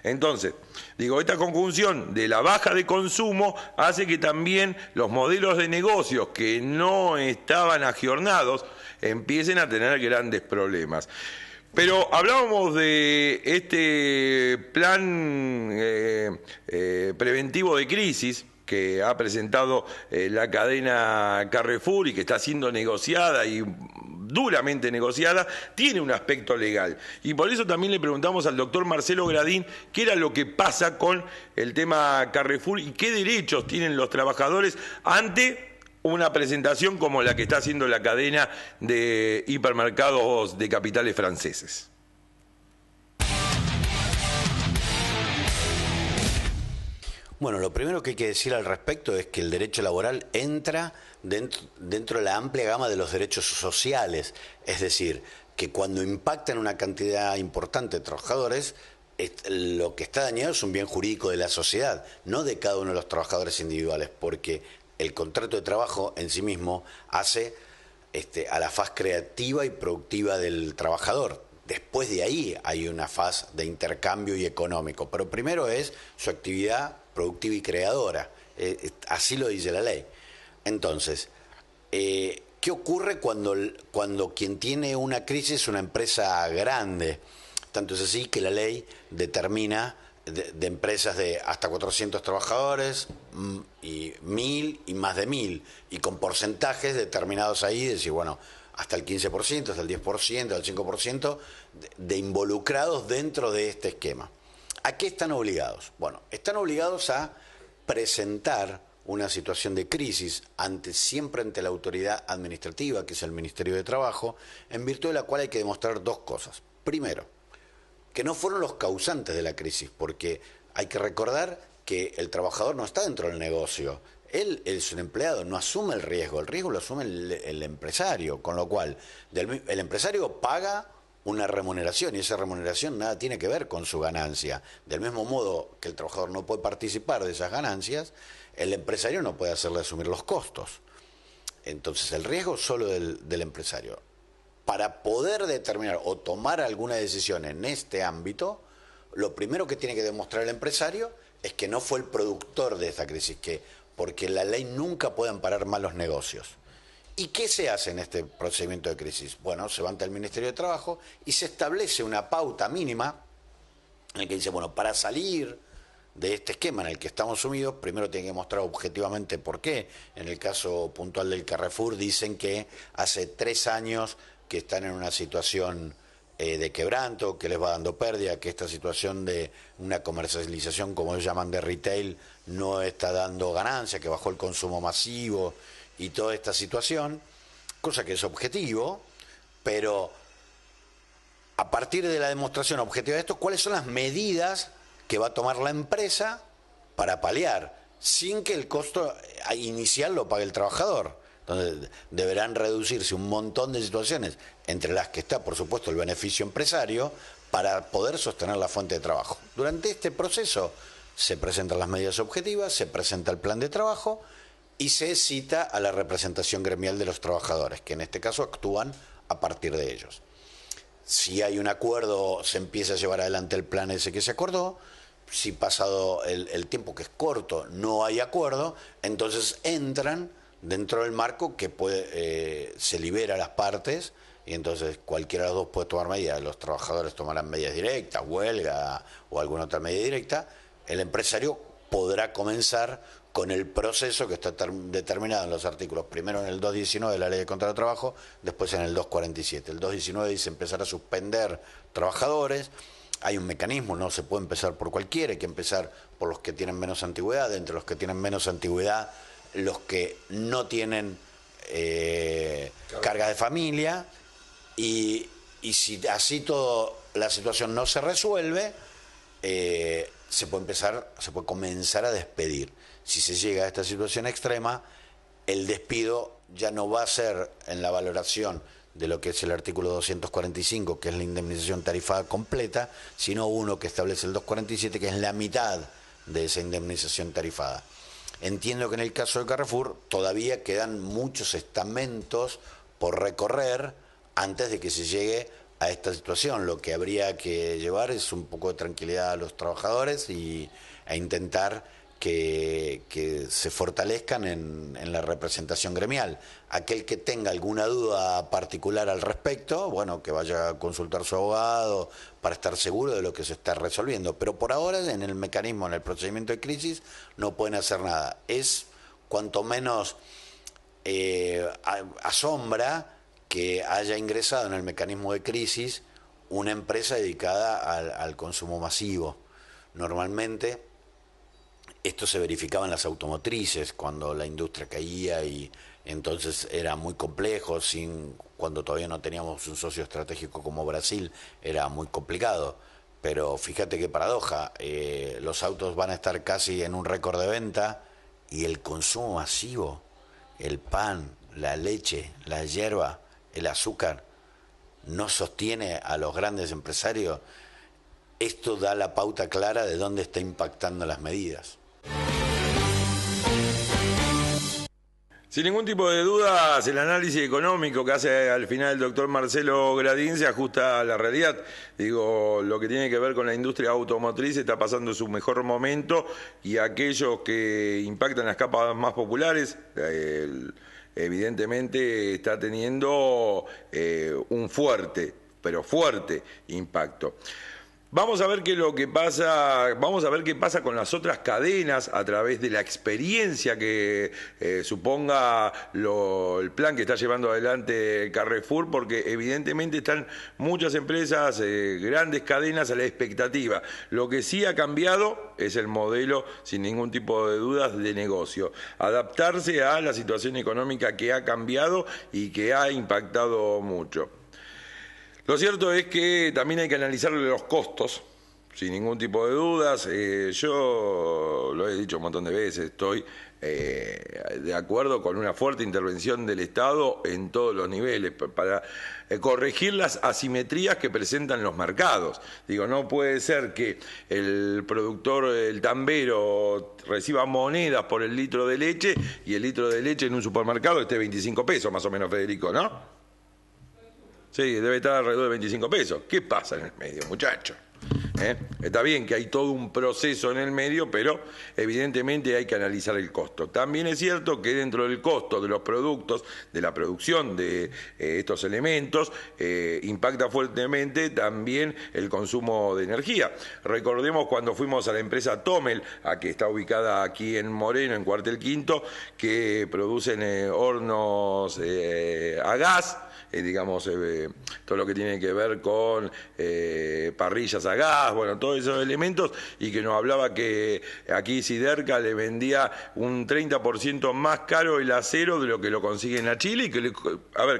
Entonces, digo, esta conjunción de la baja de consumo hace que también los modelos de negocios que no estaban agiornados empiecen a tener grandes problemas. Pero hablábamos de este plan preventivo de crisis que ha presentado la cadena Carrefour y que está siendo negociada y duramente negociada, tiene un aspecto legal. Y por eso también le preguntamos al doctor Marcelo Gradín qué era lo que pasa con el tema Carrefour y qué derechos tienen los trabajadores ante una presentación como la que está haciendo la cadena de hipermercados de capitales franceses. Bueno, lo primero que hay que decir al respecto es que el derecho laboral entra dentro de la amplia gama de los derechos sociales, es decir, que cuando impactan una cantidad importante de trabajadores, lo que está dañado es un bien jurídico de la sociedad, no de cada uno de los trabajadores individuales, porque el contrato de trabajo en sí mismo hace a la faz creativa y productiva del trabajador. Después de ahí hay una faz de intercambio y económico, pero primero es su actividad productiva y creadora, así lo dice la ley. Entonces, ¿qué ocurre cuando quien tiene una crisis es una empresa grande? Tanto es así que la ley determina de empresas de hasta 400 trabajadores, y 1000 y más de 1000, y con porcentajes determinados ahí, decir, bueno, hasta el 15%, hasta el 10%, hasta el 5% de involucrados dentro de este esquema. ¿A qué están obligados? Bueno, están obligados a presentar una situación de crisis siempre ante la autoridad administrativa, que es el Ministerio de Trabajo, en virtud de la cual hay que demostrar dos cosas. Primero, que no fueron los causantes de la crisis, porque hay que recordar que el trabajador no está dentro del negocio. Él es un empleado, no asume el riesgo lo asume el empresario, con lo cual el empresario paga una remuneración y esa remuneración nada tiene que ver con su ganancia. Del mismo modo que el trabajador no puede participar de esas ganancias, el empresario no puede hacerle asumir los costos. Entonces el riesgo solo del empresario. Para poder determinar o tomar alguna decisión en este ámbito, lo primero que tiene que demostrar el empresario es que no fue el productor de esta crisis, porque la ley nunca puede amparar malos negocios. ¿Y qué se hace en este procedimiento de crisis? Bueno, se va ante el Ministerio de Trabajo y se establece una pauta mínima en el que dice, bueno, para salir de este esquema en el que estamos sumidos, primero tiene que mostrar objetivamente por qué. En el caso puntual del Carrefour dicen que hace 3 años que están en una situación de quebranto, que les va dando pérdida, que esta situación de una comercialización, como ellos llaman, de retail, no está dando ganancia, que bajó el consumo masivo y toda esta situación, cosa que es objetivo, pero a partir de la demostración objetiva de esto, ¿cuáles son las medidas que va a tomar la empresa para paliar, sin que el costo inicial lo pague el trabajador? Entonces deberán reducirse un montón de situaciones, entre las que está, por supuesto, el beneficio empresario, para poder sostener la fuente de trabajo. Durante este proceso se presentan las medidas objetivas, se presenta el plan de trabajo y se cita a la representación gremial de los trabajadores, que en este caso actúan a partir de ellos. Si hay un acuerdo, se empieza a llevar adelante el plan ese que se acordó. Si pasado el tiempo, que es corto, no hay acuerdo, entonces entran dentro del marco que se libera a las partes y entonces cualquiera de los dos puede tomar medidas. Los trabajadores tomarán medidas directas, huelga o alguna otra medida directa. El empresario podrá comenzar con el proceso que está determinado en los artículos, primero en el 219 de la Ley de Contrato de Trabajo, después en el 247. El 219 dice empezar a suspender trabajadores. Hay un mecanismo, no se puede empezar por cualquiera, hay que empezar por los que tienen menos antigüedad. Entre los que tienen menos antigüedad, los que no tienen carga de familia, y si así todo la situación no se resuelve, se puede comenzar a despedir. Si se llega a esta situación extrema, el despido ya no va a ser en la valoración de lo que es el artículo 245, que es la indemnización tarifada completa, sino uno que establece el 247, que es la mitad de esa indemnización tarifada. Entiendo que en el caso de Carrefour todavía quedan muchos estamentos por recorrer antes de que se llegue a esta situación. Lo que habría que llevar es un poco de tranquilidad a los trabajadores e intentar que se fortalezcan en la representación gremial. Aquel que tenga alguna duda particular al respecto, bueno, que vaya a consultar a su abogado para estar seguro de lo que se está resolviendo. Pero por ahora, en el mecanismo, en el procedimiento de crisis, no pueden hacer nada. Es cuanto menos asombra que haya ingresado en el mecanismo de crisis una empresa dedicada al consumo masivo. Normalmente esto se verificaba en las automotrices, cuando la industria caía, y entonces era muy complejo, cuando todavía no teníamos un socio estratégico como Brasil, era muy complicado. Pero fíjate qué paradoja, los autos van a estar casi en un récord de venta y el consumo masivo, el pan, la leche, la hierba, el azúcar, no sostiene a los grandes empresarios. Esto da la pauta clara de dónde está impactando las medidas. Sin ningún tipo de dudas, el análisis económico que hace al final el doctor Marcelo Gradín se ajusta a la realidad. Digo, lo que tiene que ver con la industria automotriz está pasando su mejor momento, y aquellos que impactan las capas más populares, evidentemente está teniendo un fuerte, pero fuerte impacto. Vamos a ver qué es lo que pasa, vamos a ver qué pasa con las otras cadenas a través de la experiencia que suponga el plan que está llevando adelante Carrefour, porque evidentemente están muchas empresas, grandes cadenas a la expectativa. Lo que sí ha cambiado es el modelo, sin ningún tipo de dudas, de negocio. Adaptarse a la situación económica que ha cambiado y que ha impactado mucho. Lo cierto es que también hay que analizar los costos, sin ningún tipo de dudas. Yo lo he dicho un montón de veces, estoy de acuerdo con una fuerte intervención del Estado en todos los niveles para corregir las asimetrías que presentan los mercados. Digo, no puede ser que el productor, el tambero, reciba monedas por el litro de leche y el litro de leche en un supermercado esté 25 pesos, más o menos, Federico, ¿no? Sí, debe estar alrededor de 25 pesos. ¿Qué pasa en el medio, muchachos? Está bien que hay todo un proceso en el medio, pero evidentemente hay que analizar el costo. También es cierto que dentro del costo de los productos, de la producción de estos elementos, impacta fuertemente también el consumo de energía. Recordemos cuando fuimos a la empresa Tomel, a que está ubicada aquí en Moreno, en Cuartel Quinto, que producen hornos a gas, digamos, todo lo que tiene que ver con parrillas a gas, bueno, todos esos elementos, y que nos hablaba que aquí Siderca le vendía un 30% más caro el acero de lo que lo consiguen a Chile, y que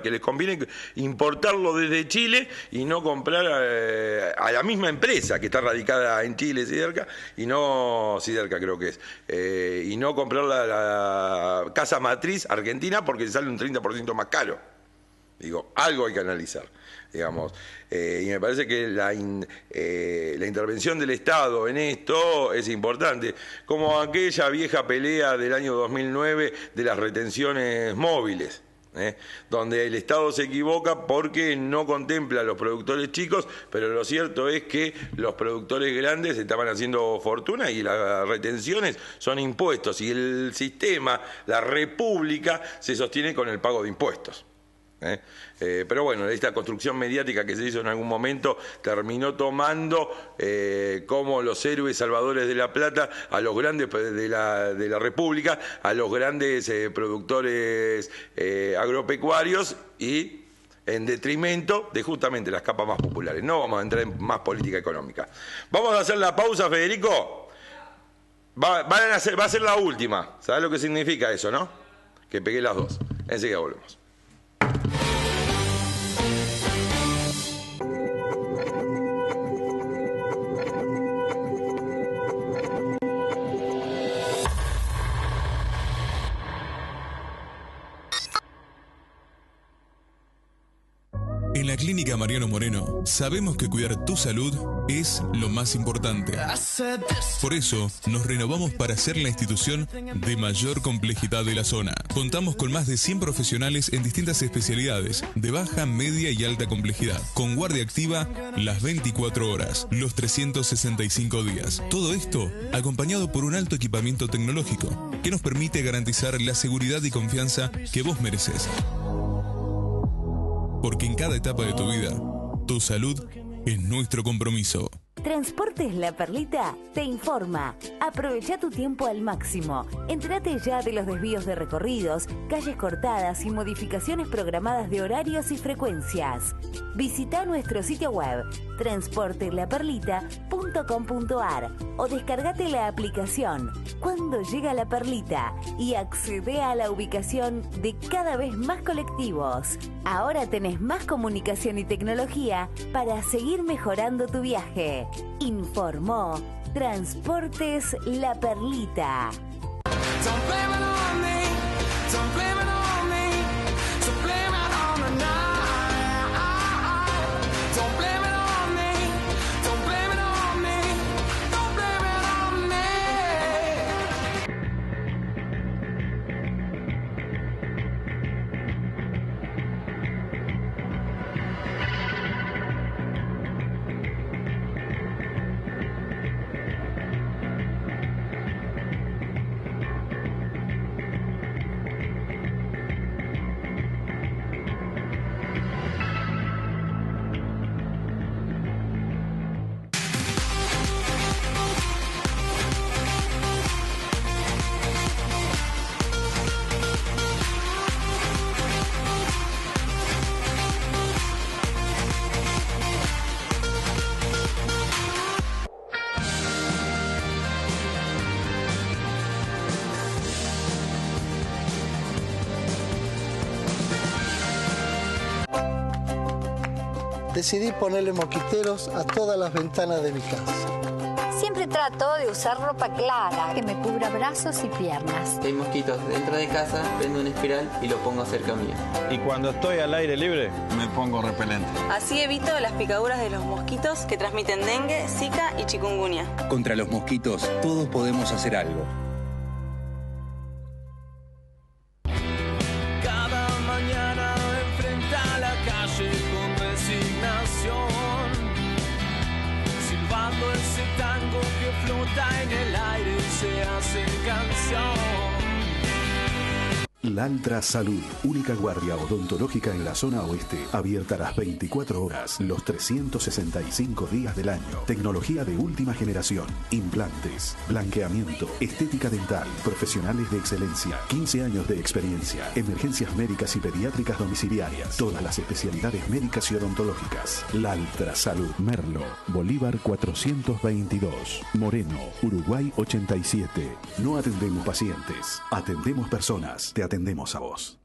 que les conviene importarlo desde Chile y no comprar a la misma empresa que está radicada en Chile, Siderca, y no Siderca creo que es, y no comprar la casa matriz argentina porque sale un 30% más caro. Digo, algo hay que analizar, digamos. Y me parece que la intervención del Estado en esto es importante, como aquella vieja pelea del año 2009 de las retenciones móviles, donde el Estado se equivoca porque no contempla a los productores chicos, pero lo cierto es que los productores grandes estaban haciendo fortuna y las retenciones son impuestos, y el sistema, la república, se sostiene con el pago de impuestos. Pero bueno, esta construcción mediática que se hizo en algún momento terminó tomando como los héroes salvadores de la plata a los grandes de la República, a los grandes productores agropecuarios, y en detrimento de justamente las capas más populares. No vamos a entrar en más política económica. Vamos a hacer la pausa, Federico. Va a ser la última. ¿Sabes lo que significa eso, no? Que pegué las dos. Enseguida volvemos. En la Clínica Mariano Moreno sabemos que cuidar tu salud es lo más importante. Por eso nos renovamos para ser la institución de mayor complejidad de la zona. Contamos con más de 100 profesionales en distintas especialidades, de baja, media y alta complejidad, con guardia activa las 24 horas, los 365 días. Todo esto acompañado por un alto equipamiento tecnológico que nos permite garantizar la seguridad y confianza que vos mereces. Porque en cada etapa de tu vida, tu salud es nuestro compromiso. Transportes La Perlita te informa. Aprovecha tu tiempo al máximo. Entérate ya de los desvíos de recorridos, calles cortadas y modificaciones programadas de horarios y frecuencias. Visita nuestro sitio web transportelaperlita.com.ar o descargate la aplicación Cuando Llega La Perlita y accede a la ubicación de cada vez más colectivos. Ahora tenés más comunicación y tecnología para seguir mejorando tu viaje. Informó Transportes La Perlita. decidí ponerle mosquiteros a todas las ventanas de mi casa. Siempre trato de usar ropa clara, que me cubra brazos y piernas. Si hay mosquitos dentro de casa, prendo una espiral y lo pongo cerca mío. Y cuando estoy al aire libre, me pongo repelente. Así evito las picaduras de los mosquitos que transmiten dengue, zika y chikungunya. Contra los mosquitos, todos podemos hacer algo. Cada mañana enfrenta la calle con resignación, silbando ese tango que flota en el aire y se hace canción. Laltra Salud, única guardia odontológica en la zona oeste, abierta las 24 horas, los 365 días del año. Tecnología de última generación, implantes, blanqueamiento, estética dental, profesionales de excelencia, 15 años de experiencia, emergencias médicas y pediátricas domiciliarias, todas las especialidades médicas y odontológicas. Laltra Salud, Merlo, Bolívar 422, Moreno, Uruguay 87. No atendemos pacientes, atendemos personas. Te atendemos a vos.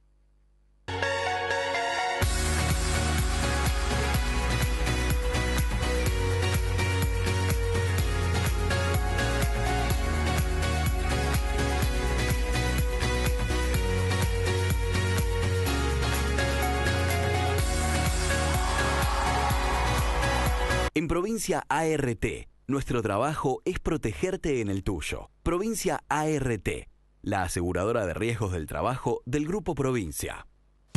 En Provincia ART, nuestro trabajo es protegerte en el tuyo. Provincia ART, la aseguradora de riesgos del trabajo del Grupo Provincia.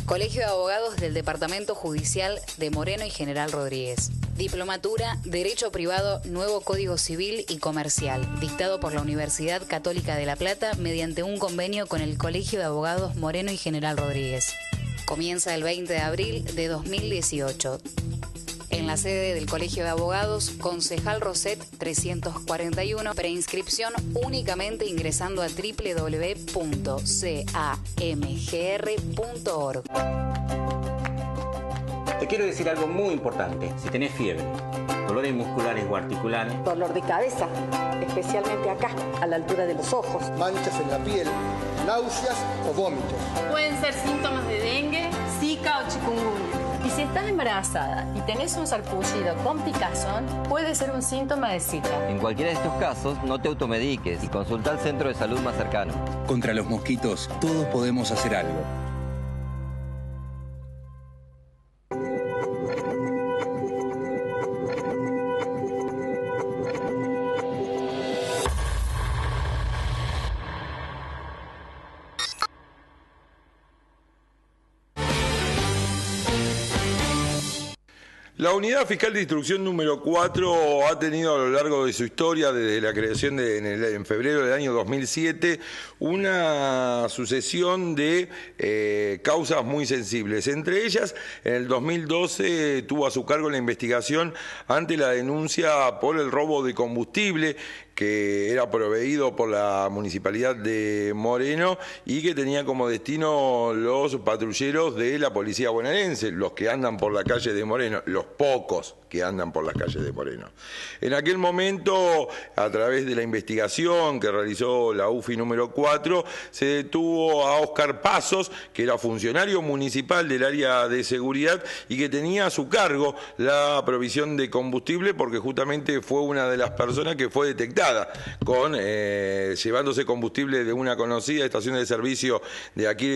Colegio de Abogados del Departamento Judicial de Moreno y General Rodríguez. Diplomatura, Derecho Privado, Nuevo Código Civil y Comercial, dictado por la Universidad Católica de La Plata mediante un convenio con el Colegio de Abogados Moreno y General Rodríguez. Comienza el 20 de abril de 2018. En la sede del Colegio de Abogados, Concejal Roset 341, preinscripción únicamente ingresando a www.camgr.org. Te quiero decir algo muy importante. Si tenés fiebre, dolores musculares o articulares, dolor de cabeza, especialmente acá, a la altura de los ojos, manchas en la piel, náuseas o vómitos. Pueden ser síntomas de dengue, zika o chikungunya. Y si estás embarazada y tenés un sarpullido con picazón, puede ser un síntoma de Zika. en cualquiera de estos casos, no te automediques y consulta al centro de salud más cercano. Contra los mosquitos, todos podemos hacer algo. La Unidad Fiscal de Instrucción número 4 ha tenido a lo largo de su historia, desde la creación en febrero del año 2007, una sucesión de causas muy sensibles. Entre ellas, en el 2012 tuvo a su cargo la investigación ante la denuncia por el robo de combustible que era proveído por la Municipalidad de Moreno y que tenía como destino los patrulleros de la Policía Bonaerense, los que andan por la calle de Moreno, los pocos que andan por las calles de Moreno. En aquel momento, a través de la investigación que realizó la UFI número 4, se detuvo a Óscar Pasos, que era funcionario municipal del área de seguridad y que tenía a su cargo la provisión de combustible, porque justamente fue una de las personas que fue detectada con llevándose combustible de una conocida estación de servicio de aquí,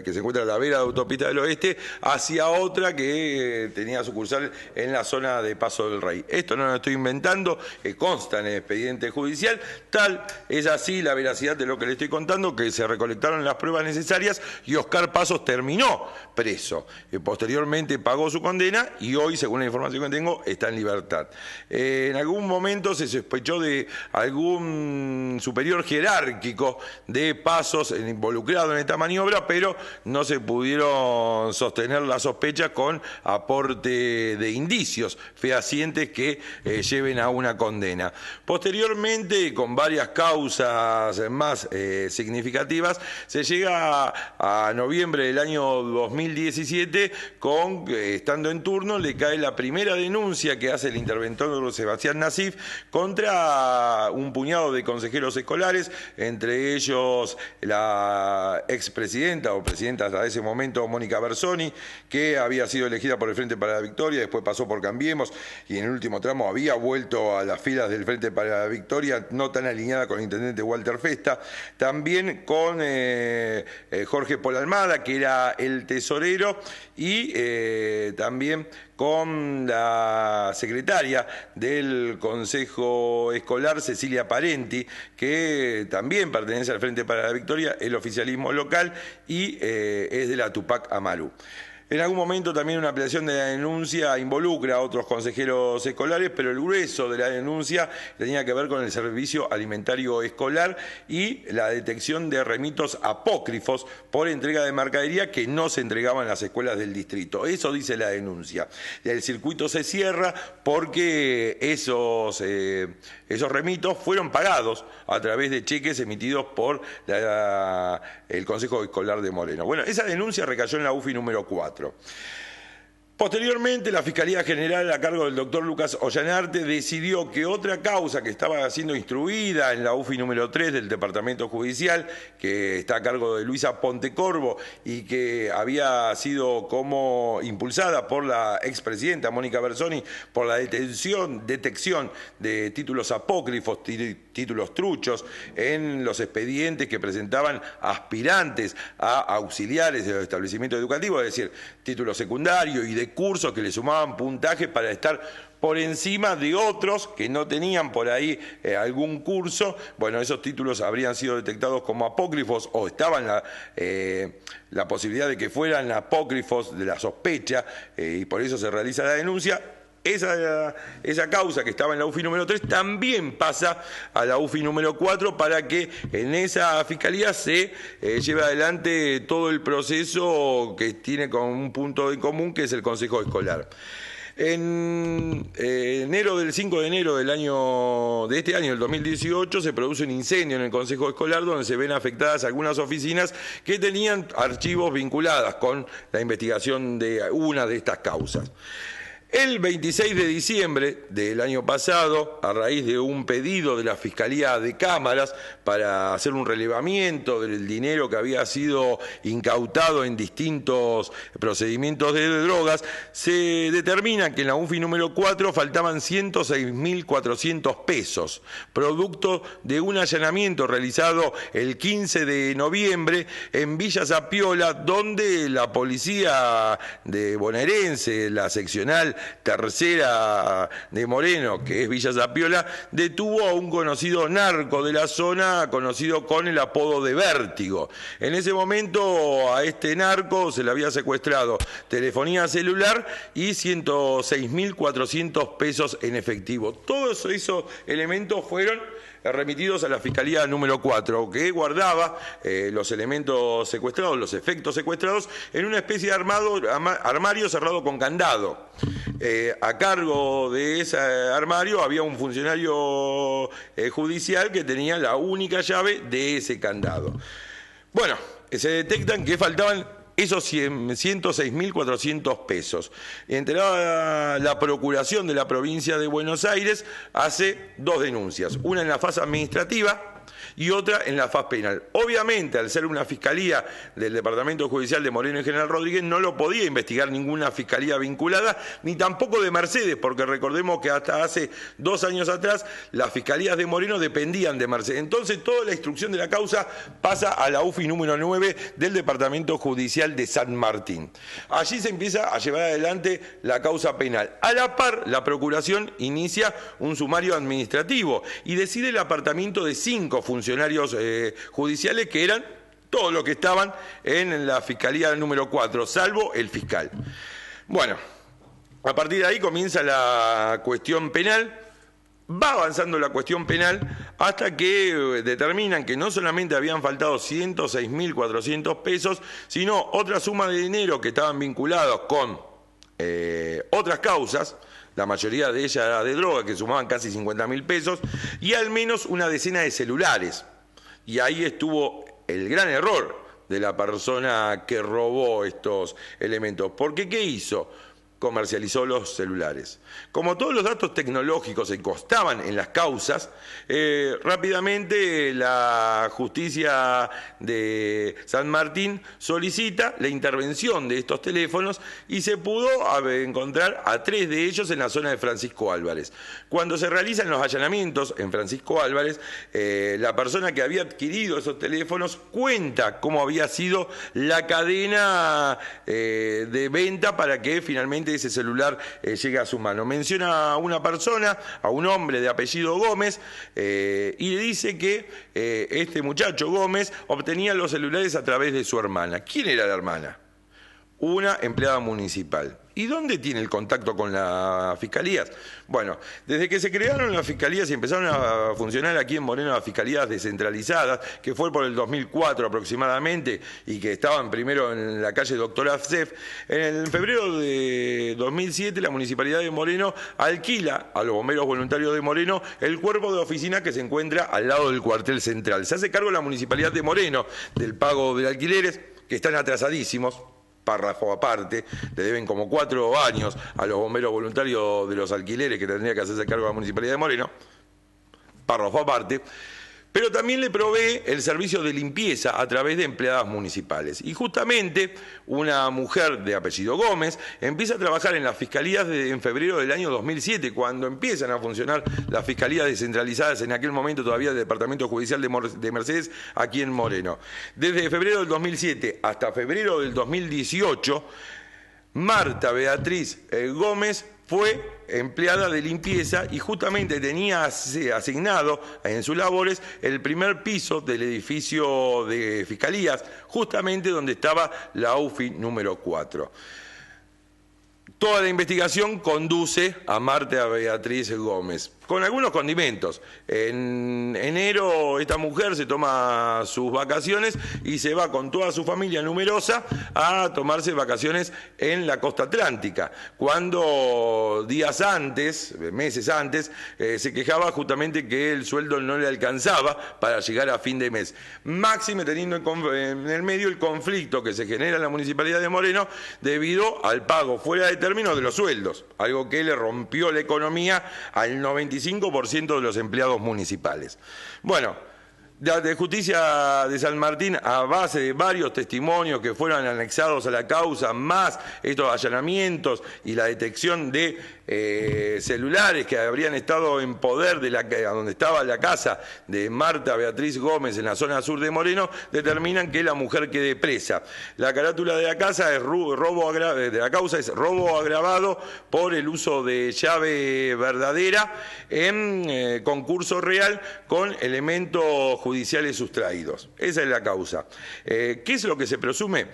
que se encuentra a la vera de Autopista del Oeste, hacia otra que tenía sucursal en la zona de Paso del Rey. Esto no lo estoy inventando, consta en el expediente judicial. Tal es así la veracidad de lo que le estoy contando, que se recolectaron las pruebas necesarias y Óscar Pasos terminó preso. Posteriormente pagó su condena y hoy, según la información que tengo, está en libertad. En algún momento se sospechó de algún superior jerárquico de Pasos involucrado en esta maniobra, pero no se pudieron sostener las sospechas con aporte de indicios fehacientes que lleven a una condena. Posteriormente, con varias causas más significativas, se llega a noviembre del año 2017 con, estando en turno, le cae la primera denuncia que hace el interventor Sebastián Nasif contra un puñado de consejeros escolares, entre ellos la expresidenta o presidenta hasta ese momento, Mónica Bersoni, que había sido elegida por el Frente para la Victoria, después pasó por Cambiemos y en el último tramo había vuelto a las filas del Frente para la Victoria, no tan alineada con el intendente Walter Festa. También con Jorge Polalmada, que era el tesorero, y también con la secretaria del Consejo Escolar, Cecilia Parenti, que también pertenece al Frente para la Victoria, el oficialismo local, y es de la Tupac Amaru. En algún momento también una ampliación de la denuncia involucra a otros consejeros escolares, pero el grueso de la denuncia tenía que ver con el servicio alimentario escolar y la detección de remitos apócrifos por entrega de mercadería que no se entregaban en las escuelas del distrito. Eso dice la denuncia. El circuito se cierra porque esos remitos fueron pagados a través de cheques emitidos por el Consejo Escolar de Moreno. Bueno, esa denuncia recayó en la UFI número 4. Posteriormente, la Fiscalía General a cargo del doctor Lucas Ollanarte decidió que otra causa que estaba siendo instruida en la UFI número 3 del Departamento Judicial, que está a cargo de Luisa Pontecorvo y que había sido como impulsada por la expresidenta Mónica Bersoni por la detección de títulos apócrifos, títulos truchos en los expedientes que presentaban aspirantes a auxiliares de los establecimientos educativos, es decir, título secundario y de cursos que le sumaban puntaje para estar por encima de otros que no tenían por ahí algún curso. Bueno, esos títulos habrían sido detectados como apócrifos o estaban la posibilidad de que fueran apócrifos de la sospecha y por eso se realiza la denuncia. Esa causa que estaba en la UFI número 3 también pasa a la UFI número 4 para que en esa fiscalía se lleve adelante todo el proceso que tiene con un punto en común, que es el Consejo Escolar. En el 5 de enero de este año, el 2018, se produce un incendio en el Consejo Escolar donde se ven afectadas algunas oficinas que tenían archivos vinculados con la investigación de una de estas causas. El 26 de diciembre del año pasado, a raíz de un pedido de la Fiscalía de Cámaras para hacer un relevamiento del dinero que había sido incautado en distintos procedimientos de drogas, se determina que en la UFI número 4 faltaban 106.400 pesos, producto de un allanamiento realizado el 15 de noviembre en Villa Zapiola, donde la policía de bonaerense, la seccional tercera de Moreno, que es Villa Zapiola, detuvo a un conocido narco de la zona, conocido con el apodo de Vértigo. En ese momento a este narco se le había secuestrado telefonía celular y 106.400 pesos en efectivo. Todos esos elementos fueron remitidos a la Fiscalía número 4, que guardaba los elementos secuestrados, los efectos secuestrados, en una especie de armario cerrado con candado. A cargo de ese armario había un funcionario judicial que tenía la única llave de ese candado. Bueno, se detectan que faltaban esos 106.400 pesos. Enterada la Procuración de la Provincia de Buenos Aires, hace dos denuncias, una en la fase administrativa y otra en la faz penal. Obviamente, al ser una fiscalía del Departamento Judicial de Moreno y General Rodríguez, no lo podía investigar ninguna fiscalía vinculada, ni tampoco de Mercedes, porque recordemos que hasta hace 2 años atrás las fiscalías de Moreno dependían de Mercedes. Entonces, toda la instrucción de la causa pasa a la UFI número 9 del Departamento Judicial de San Martín. Allí se empieza a llevar adelante la causa penal. A la par, la Procuración inicia un sumario administrativo y decide el apartamiento de 5 funcionarios judiciales que eran todos los que estaban en la Fiscalía número 4, salvo el fiscal. Bueno, a partir de ahí comienza la cuestión penal. Va avanzando la cuestión penal hasta que determinan que no solamente habían faltado 106.400 pesos, sino otra suma de dinero que estaban vinculados con otras causas, la mayoría de ellas era de droga, que sumaban casi 50.000 pesos, y al menos una decena de celulares. Y ahí estuvo el gran error de la persona que robó estos elementos. Porque ¿qué hizo? Comercializó los celulares. Como todos los datos tecnológicos se costaban en las causas, rápidamente la justicia de San Martín solicita la intervención de estos teléfonos y se pudo encontrar a 3 de ellos en la zona de Francisco Álvarez. Cuando se realizan los allanamientos en Francisco Álvarez, la persona que había adquirido esos teléfonos cuenta cómo había sido la cadena de venta para que finalmente ese celular llegue a su mano. Menciona a una persona, a un hombre de apellido Gómez, y le dice que este muchacho Gómez obtenía los celulares a través de su hermana. ¿Quién era la hermana? Una empleada municipal. ¿Y dónde tiene el contacto con las fiscalías? Bueno, desde que se crearon las fiscalías y empezaron a funcionar aquí en Moreno las fiscalías descentralizadas, que fue por el 2004 aproximadamente, y que estaban primero en la calle Doctor Afsef, en febrero de 2007 la Municipalidad de Moreno alquila a los bomberos voluntarios de Moreno el cuerpo de oficina que se encuentra al lado del cuartel central. Se hace cargo la Municipalidad de Moreno del pago de alquileres, que están atrasadísimos. Párrafo aparte, le deben como 4 años a los bomberos voluntarios de los alquileres que tendría que hacerse cargo de la Municipalidad de Moreno, párrafo aparte, pero también le provee el servicio de limpieza a través de empleadas municipales. Y justamente una mujer de apellido Gómez empieza a trabajar en las fiscalías en febrero del año 2007, cuando empiezan a funcionar las fiscalías descentralizadas, en aquel momento todavía del Departamento Judicial de Mercedes, aquí en Moreno. Desde febrero del 2007 hasta febrero del 2018, Marta Beatriz Gómez fue empleada de limpieza y justamente tenía asignado en sus labores el primer piso del edificio de fiscalías, justamente donde estaba la UFI número 4. Toda la investigación conduce a Marta Beatriz Gómez, con algunos condimentos. En enero esta mujer se toma sus vacaciones y se va con toda su familia numerosa a tomarse vacaciones en la costa atlántica, cuando días antes, meses antes, se quejaba justamente que el sueldo no le alcanzaba para llegar a fin de mes. Máxime teniendo en el medio el conflicto que se genera en la Municipalidad de Moreno debido al pago fuera de término de los sueldos, algo que le rompió la economía al 95% de los empleados municipales. Bueno, de Justicia de San Martín, a base de varios testimonios que fueron anexados a la causa, más estos allanamientos y la detección de celulares que habrían estado en poder de donde estaba la casa de Marta Beatriz Gómez en la zona sur de Moreno, determinan que la mujer quede presa. La carátula de la causa es robo agravado por el uso de llave verdadera en concurso real con elementos judiciales sustraídos. Esa es la causa. ¿Qué es lo que se presume?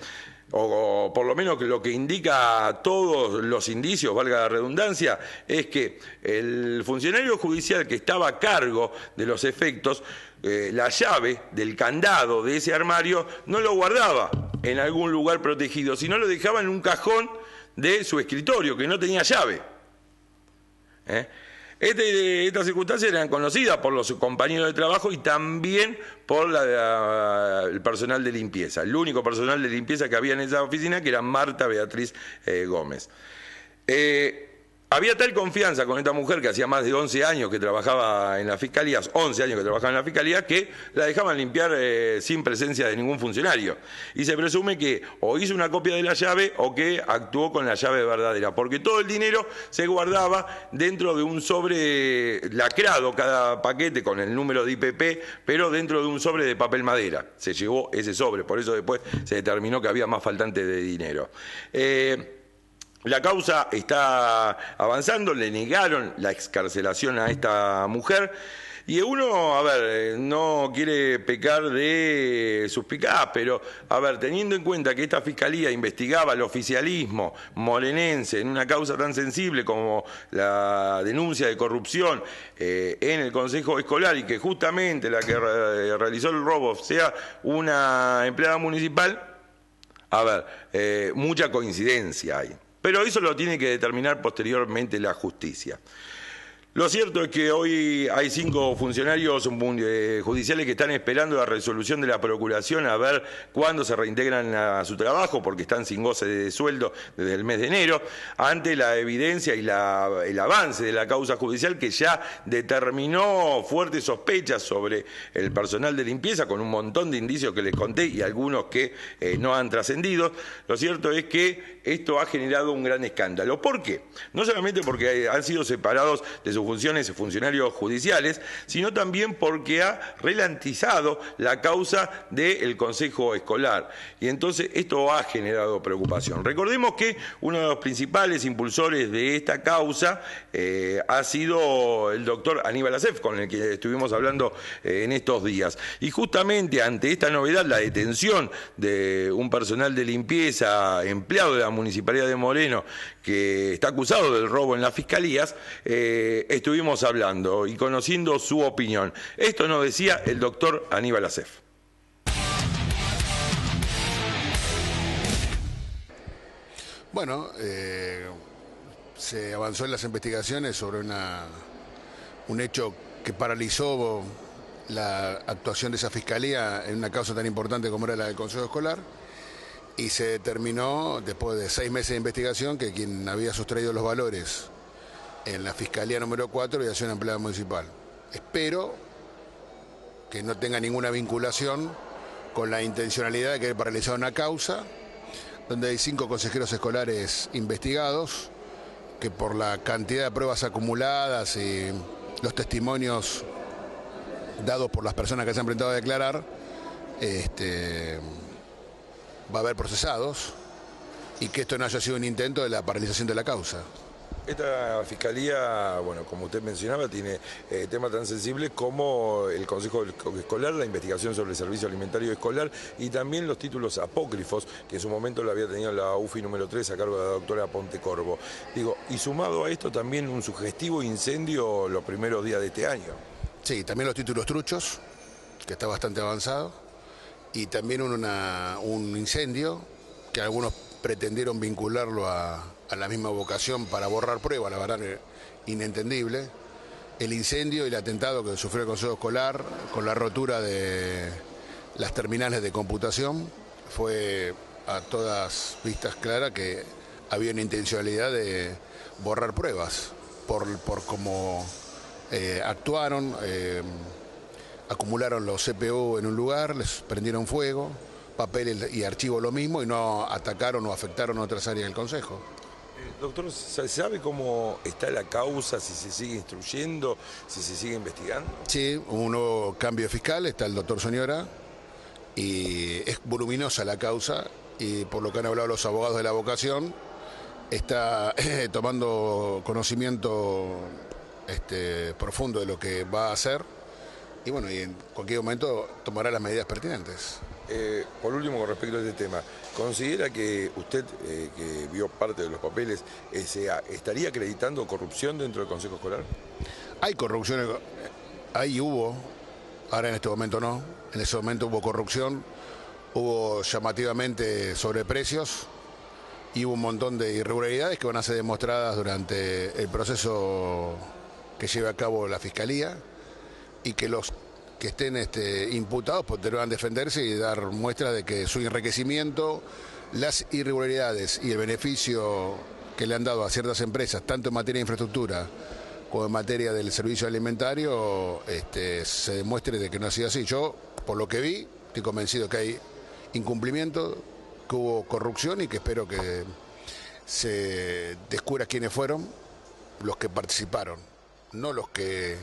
O por lo menos lo que indica todos los indicios, valga la redundancia, es que el funcionario judicial que estaba a cargo de los efectos, la llave del candado de ese armario no lo guardaba en algún lugar protegido, sino lo dejaba en un cajón de su escritorio, que no tenía llave. Estas circunstancias eran conocidas por los compañeros de trabajo y también por el personal de limpieza, el único personal de limpieza que había en esa oficina, que era Marta Beatriz Gómez. Había tal confianza con esta mujer, que hacía más de 11 años que trabajaba en las fiscalías, 11 años que trabajaba en la fiscalía, que la dejaban limpiar sin presencia de ningún funcionario. Y se presume que o hizo una copia de la llave o que actuó con la llave verdadera, porque todo el dinero se guardaba dentro de un sobre lacrado, cada paquete con el número de IPP, pero dentro de un sobre de papel madera. Se llevó ese sobre, por eso después se determinó que había más faltante de dinero. La causa está avanzando, le negaron la excarcelación a esta mujer y uno, a ver, no quiere pecar de suspicaz, pero, a ver, teniendo en cuenta que esta fiscalía investigaba el oficialismo morenense en una causa tan sensible como la denuncia de corrupción en el Consejo Escolar y que justamente la que realizó el robo sea una empleada municipal, a ver, mucha coincidencia hay. Pero eso lo tiene que determinar posteriormente la justicia. Lo cierto es que hoy hay 5 funcionarios judiciales que están esperando la resolución de la Procuración a ver cuándo se reintegran a su trabajo, porque están sin goce de sueldo desde el mes de enero, ante la evidencia y el avance de la causa judicial que ya determinó fuertes sospechas sobre el personal de limpieza, con un montón de indicios que les conté y algunos que no han trascendido. Lo cierto es que esto ha generado un gran escándalo. ¿Por qué? No solamente porque han sido separados de sus funciones funcionarios judiciales, sino también porque ha ralentizado la causa del Consejo Escolar. Y entonces esto ha generado preocupación. Recordemos que uno de los principales impulsores de esta causa ha sido el doctor Aníbal Acef, con el que estuvimos hablando en estos días. Y justamente ante esta novedad, la detención de un personal de limpieza empleado de la Municipalidad de Moreno, que está acusado del robo en las fiscalías, estuvimos hablando y conociendo su opinión. Esto nos decía el doctor Aníbal Acef. Bueno, se avanzó en las investigaciones sobre un hecho que paralizó la actuación de esa fiscalía en una causa tan importante como era la del Consejo Escolar, y se determinó, después de 6 meses de investigación, que quien había sustraído los valores en la Fiscalía número 4 había sido una empleada municipal. Espero que no tenga ninguna vinculación con la intencionalidad de querer paralizar una causa donde hay 5 consejeros escolares investigados, que por la cantidad de pruebas acumuladas y los testimonios dados por las personas que se han presentado a declarar, va a haber procesados, y que esto no haya sido un intento de la paralización de la causa. Esta fiscalía, bueno, como usted mencionaba, tiene temas tan sensibles como el Consejo Escolar, la investigación sobre el servicio alimentario escolar y también los títulos apócrifos, que en su momento lo había tenido la UFI número 3 a cargo de la doctora Pontecorvo. Digo, y sumado a esto también un sugestivo incendio los primeros días de este año. Sí, también los títulos truchos, que está bastante avanzado, y también un incendio que algunos pretendieron vincularlo a la misma vocación para borrar pruebas, la verdad inentendible. El incendio y el atentado que sufrió el Consejo Escolar con la rotura de las terminales de computación fue a todas vistas clara que había una intencionalidad de borrar pruebas por cómo actuaron, acumularon los CPU en un lugar, les prendieron fuego, papel y archivo lo mismo, y no atacaron o afectaron otras áreas del Consejo. Doctor, ¿se sabe cómo está la causa, si se sigue instruyendo, si se sigue investigando? Sí, hubo un nuevo cambio fiscal, está el doctor Soñora, y es voluminosa la causa, y por lo que han hablado los abogados de la vocación, está tomando conocimiento profundo de lo que va a hacer, y bueno, y en cualquier momento tomará las medidas pertinentes. Por último, con respecto a este tema, ¿considera que usted, que vio parte de los papeles, estaría acreditando corrupción dentro del Consejo Escolar? Hay corrupción, ahí hubo, ahora en este momento no, en ese momento hubo corrupción, hubo llamativamente sobreprecios y hubo un montón de irregularidades que van a ser demostradas durante el proceso que lleve a cabo la Fiscalía, y que los que estén imputados podrán defenderse y dar muestra de que su enriquecimiento, las irregularidades y el beneficio que le han dado a ciertas empresas, tanto en materia de infraestructura como en materia del servicio alimentario, se demuestre de que no ha sido así. Yo, por lo que vi, estoy convencido que hay incumplimiento, que hubo corrupción, y que espero que se descubra quiénes fueron los que participaron, no los que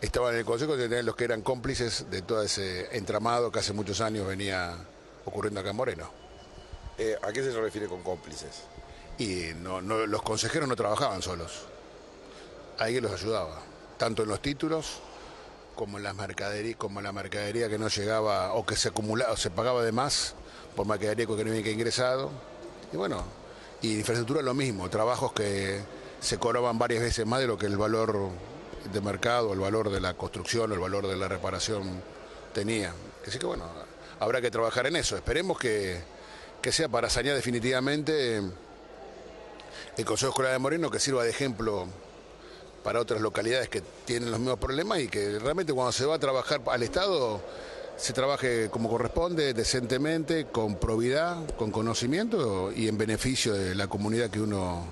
estaban en el Consejo, sino los que eran cómplices de todo ese entramado que hace muchos años venía ocurriendo acá en Moreno. ¿A qué se refiere con cómplices? Y los consejeros no trabajaban solos, alguien los ayudaba, tanto en los títulos como en las mercaderías, como en la mercadería que no llegaba o que se acumulaba o se pagaba de más por mercadería económica ingresado. Y bueno, y infraestructura lo mismo, trabajos que se cobraban varias veces más de lo que el valor de mercado, el valor de la construcción, el valor de la reparación tenía. Así que bueno, habrá que trabajar en eso. Esperemos que sea para sanear definitivamente el Consejo Escolar de Moreno, que sirva de ejemplo para otras localidades que tienen los mismos problemas y que realmente cuando se va a trabajar al Estado se trabaje como corresponde, decentemente, con probidad, con conocimiento y en beneficio de la comunidad que uno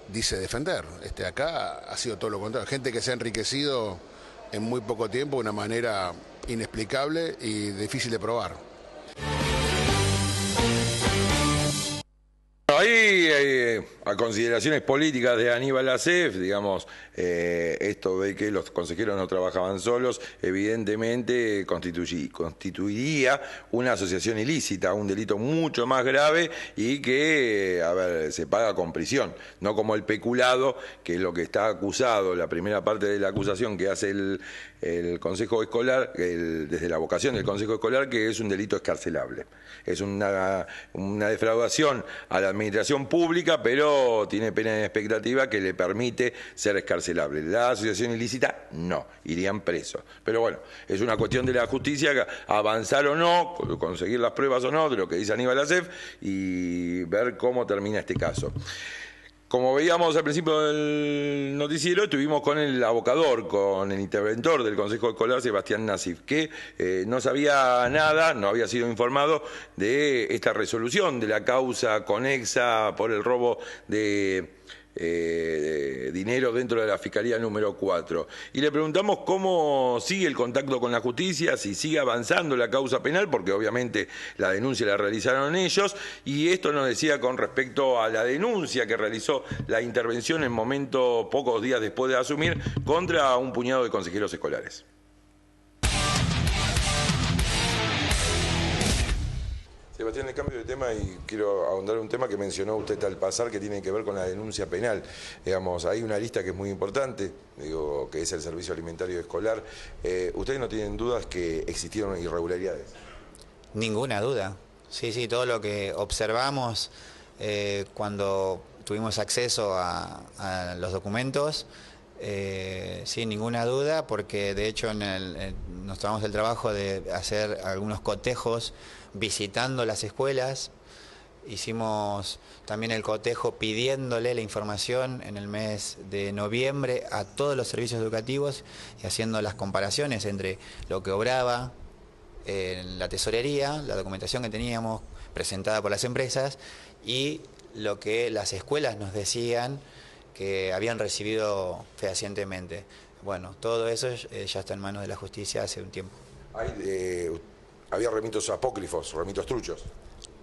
dice defender. Acá ha sido todo lo contrario, gente que se ha enriquecido en muy poco tiempo de una manera inexplicable y difícil de probar. Ahí, a consideraciones políticas de Aníbal Acef, digamos, esto de que los consejeros no trabajaban solos, evidentemente constituiría una asociación ilícita, un delito mucho más grave y que, se paga con prisión, no como el peculado, que es lo que está acusado, la primera parte de la acusación que hace el Consejo Escolar, desde la vocación del Consejo Escolar, que es un delito escarcelable. Es una defraudación a la administración pública, pero tiene pena en expectativa que le permite ser escarcelable. La asociación ilícita, no, irían presos. Pero bueno, es una cuestión de la justicia, avanzar o no, conseguir las pruebas o no de lo que dice Aníbal Acef y ver cómo termina este caso. Como veíamos al principio del noticiero, estuvimos con el abocador, con el interventor del Consejo Escolar, Sebastián Nasif, que no sabía nada, no había sido informado de esta resolución de la causa conexa por el robo de dinero dentro de la Fiscalía número 4. Y le preguntamos cómo sigue el contacto con la justicia, si sigue avanzando la causa penal, porque obviamente la denuncia la realizaron ellos, y esto nos decía con respecto a la denuncia que realizó la intervención en momento, pocos días después de asumir, contra un puñado de consejeros escolares. Sebastián, le cambio de tema y quiero ahondar un tema que mencionó usted al pasar, que tiene que ver con la denuncia penal. Digamos, hay una lista que es muy importante, que es el servicio alimentario escolar. ¿Ustedes no tienen dudas que existieron irregularidades? Ninguna duda. Sí, todo lo que observamos cuando tuvimos acceso a los documentos, sin ninguna duda, porque de hecho nos tomamos el trabajo de hacer algunos cotejos visitando las escuelas. Hicimos también el cotejo pidiéndole la información en el mes de noviembre a todos los servicios educativos y haciendo las comparaciones entre lo que obraba en la tesorería, la documentación que teníamos presentada por las empresas y lo que las escuelas nos decían que habían recibido fehacientemente. Bueno, todo eso ya está en manos de la justicia hace un tiempo. Había remitos apócrifos, remitos truchos.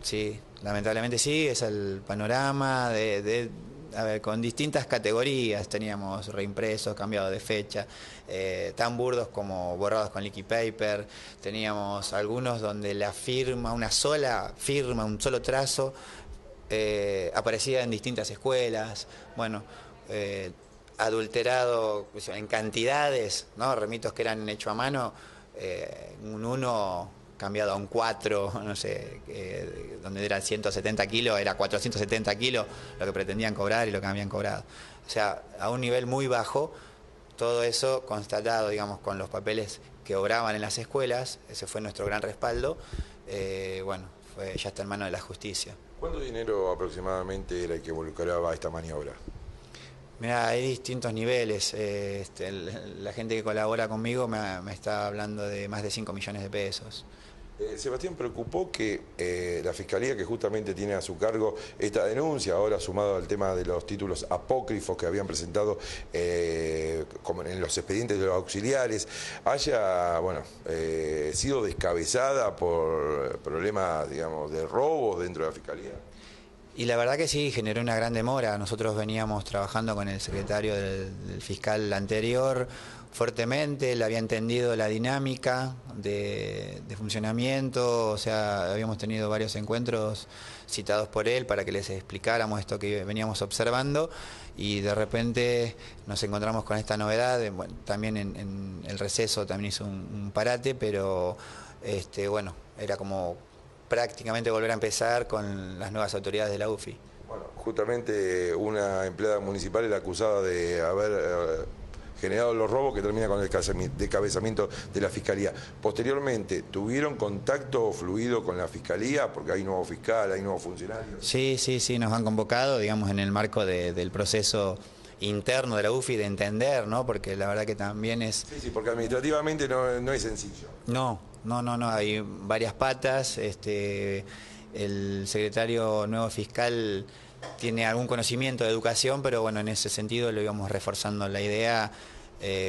Sí, lamentablemente sí, es el panorama con distintas categorías. Teníamos reimpresos, cambiados de fecha, tan burdos como borrados con liquid paper. Teníamos algunos donde la firma, una sola firma, un solo trazo, aparecía en distintas escuelas. Bueno, adulterado en cantidades, ¿no? Remitos que eran hechos a mano, un 1 cambiado a un 4, no sé, donde eran 170 kilos, era 470 kilos lo que pretendían cobrar y lo que habían cobrado. O sea, a un nivel muy bajo, todo eso constatado, digamos, con los papeles que obraban en las escuelas, ese fue nuestro gran respaldo. Ya está en manos de la justicia. ¿Cuánto dinero aproximadamente era el que involucraba esta maniobra? Mira, hay distintos niveles. La gente que colabora conmigo me está hablando de más de 5 millones de pesos. Sebastián, preocupó que la Fiscalía, que justamente tiene a su cargo esta denuncia, ahora sumado al tema de los títulos apócrifos que habían presentado como en los expedientes de los auxiliares, haya sido descabezada por problemas, digamos, de robos dentro de la Fiscalía? Y la verdad que sí, generó una gran demora. Nosotros veníamos trabajando con el secretario del fiscal anterior fuertemente, él había entendido la dinámica de funcionamiento, o sea, habíamos tenido varios encuentros citados por él para que les explicáramos esto que veníamos observando y de repente nos encontramos con esta novedad. También en el receso también hizo un parate, pero era como prácticamente volver a empezar con las nuevas autoridades de la UFI. Bueno, justamente una empleada municipal era acusada de haber generados los robos que termina con el descabezamiento de la Fiscalía. Posteriormente, ¿tuvieron contacto fluido con la Fiscalía? Porque hay nuevo fiscal, hay nuevos funcionarios. Sí, nos han convocado, digamos, en el marco del proceso interno de la UFI de entender, ¿no? Porque la verdad que también es... Sí, porque administrativamente no es sencillo. No, hay varias patas. El secretario nuevo fiscal tiene algún conocimiento de educación, pero bueno, en ese sentido lo íbamos reforzando la idea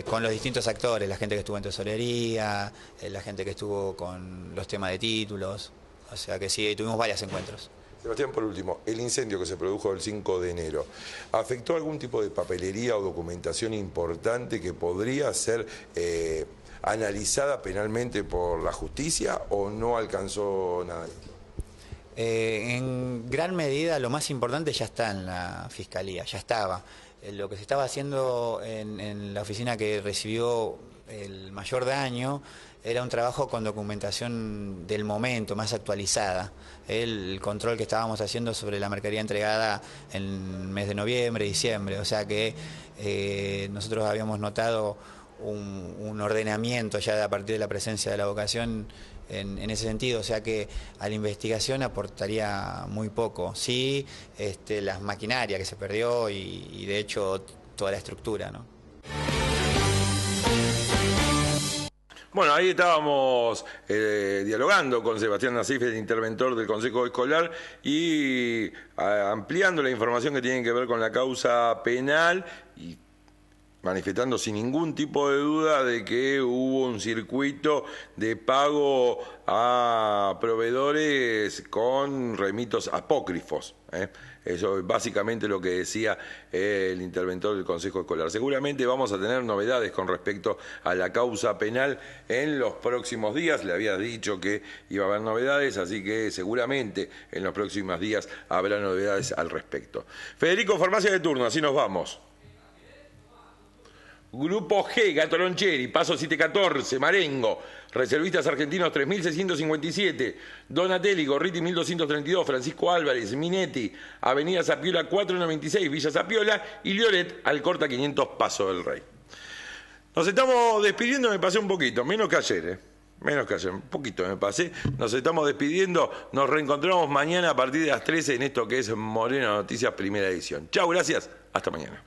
con los distintos actores, la gente que estuvo en tesorería, la gente que estuvo con los temas de títulos, o sea que sí, tuvimos varios encuentros. Sebastián, por último, el incendio que se produjo el 5 de enero, ¿afectó algún tipo de papelería o documentación importante que podría ser analizada penalmente por la justicia o no alcanzó nada de esto? En gran medida lo más importante ya está en la Fiscalía, ya estaba. Lo que se estaba haciendo en la oficina que recibió el mayor daño era un trabajo con documentación del momento, más actualizada. El control que estábamos haciendo sobre la mercadería entregada en el mes de noviembre, diciembre, o sea que nosotros habíamos notado un ordenamiento ya a partir de la presencia de la vocación en ese sentido, o sea que a la investigación aportaría muy poco. Sí, las maquinarias que se perdió y de hecho toda la estructura, ¿no? Bueno, ahí estábamos dialogando con Sebastián Nasif, el interventor del Consejo Escolar, y ampliando la información que tiene que ver con la causa penal y manifestando sin ningún tipo de duda de que hubo un circuito de pago a proveedores con remitos apócrifos. Eso es básicamente lo que decía el interventor del Consejo Escolar. Seguramente vamos a tener novedades con respecto a la causa penal en los próximos días. Le había dicho que iba a haber novedades, así que seguramente en los próximos días habrá novedades al respecto. Federico, farmacia de turno, así nos vamos. Grupo G, Gato Loncheri, Paso 714, Marengo, Reservistas Argentinos 3657, Donatelli, Gorriti 1232, Francisco Álvarez, Minetti, Avenida Zapiola 496, Villa Zapiola y Lioret, Alcorta 500, Paso del Rey. Nos estamos despidiendo, me pasé un poquito, menos que ayer, un poquito me pasé. Nos estamos despidiendo, nos reencontramos mañana a partir de las 13 en esto que es Moreno Noticias, primera edición. Chau, gracias, hasta mañana.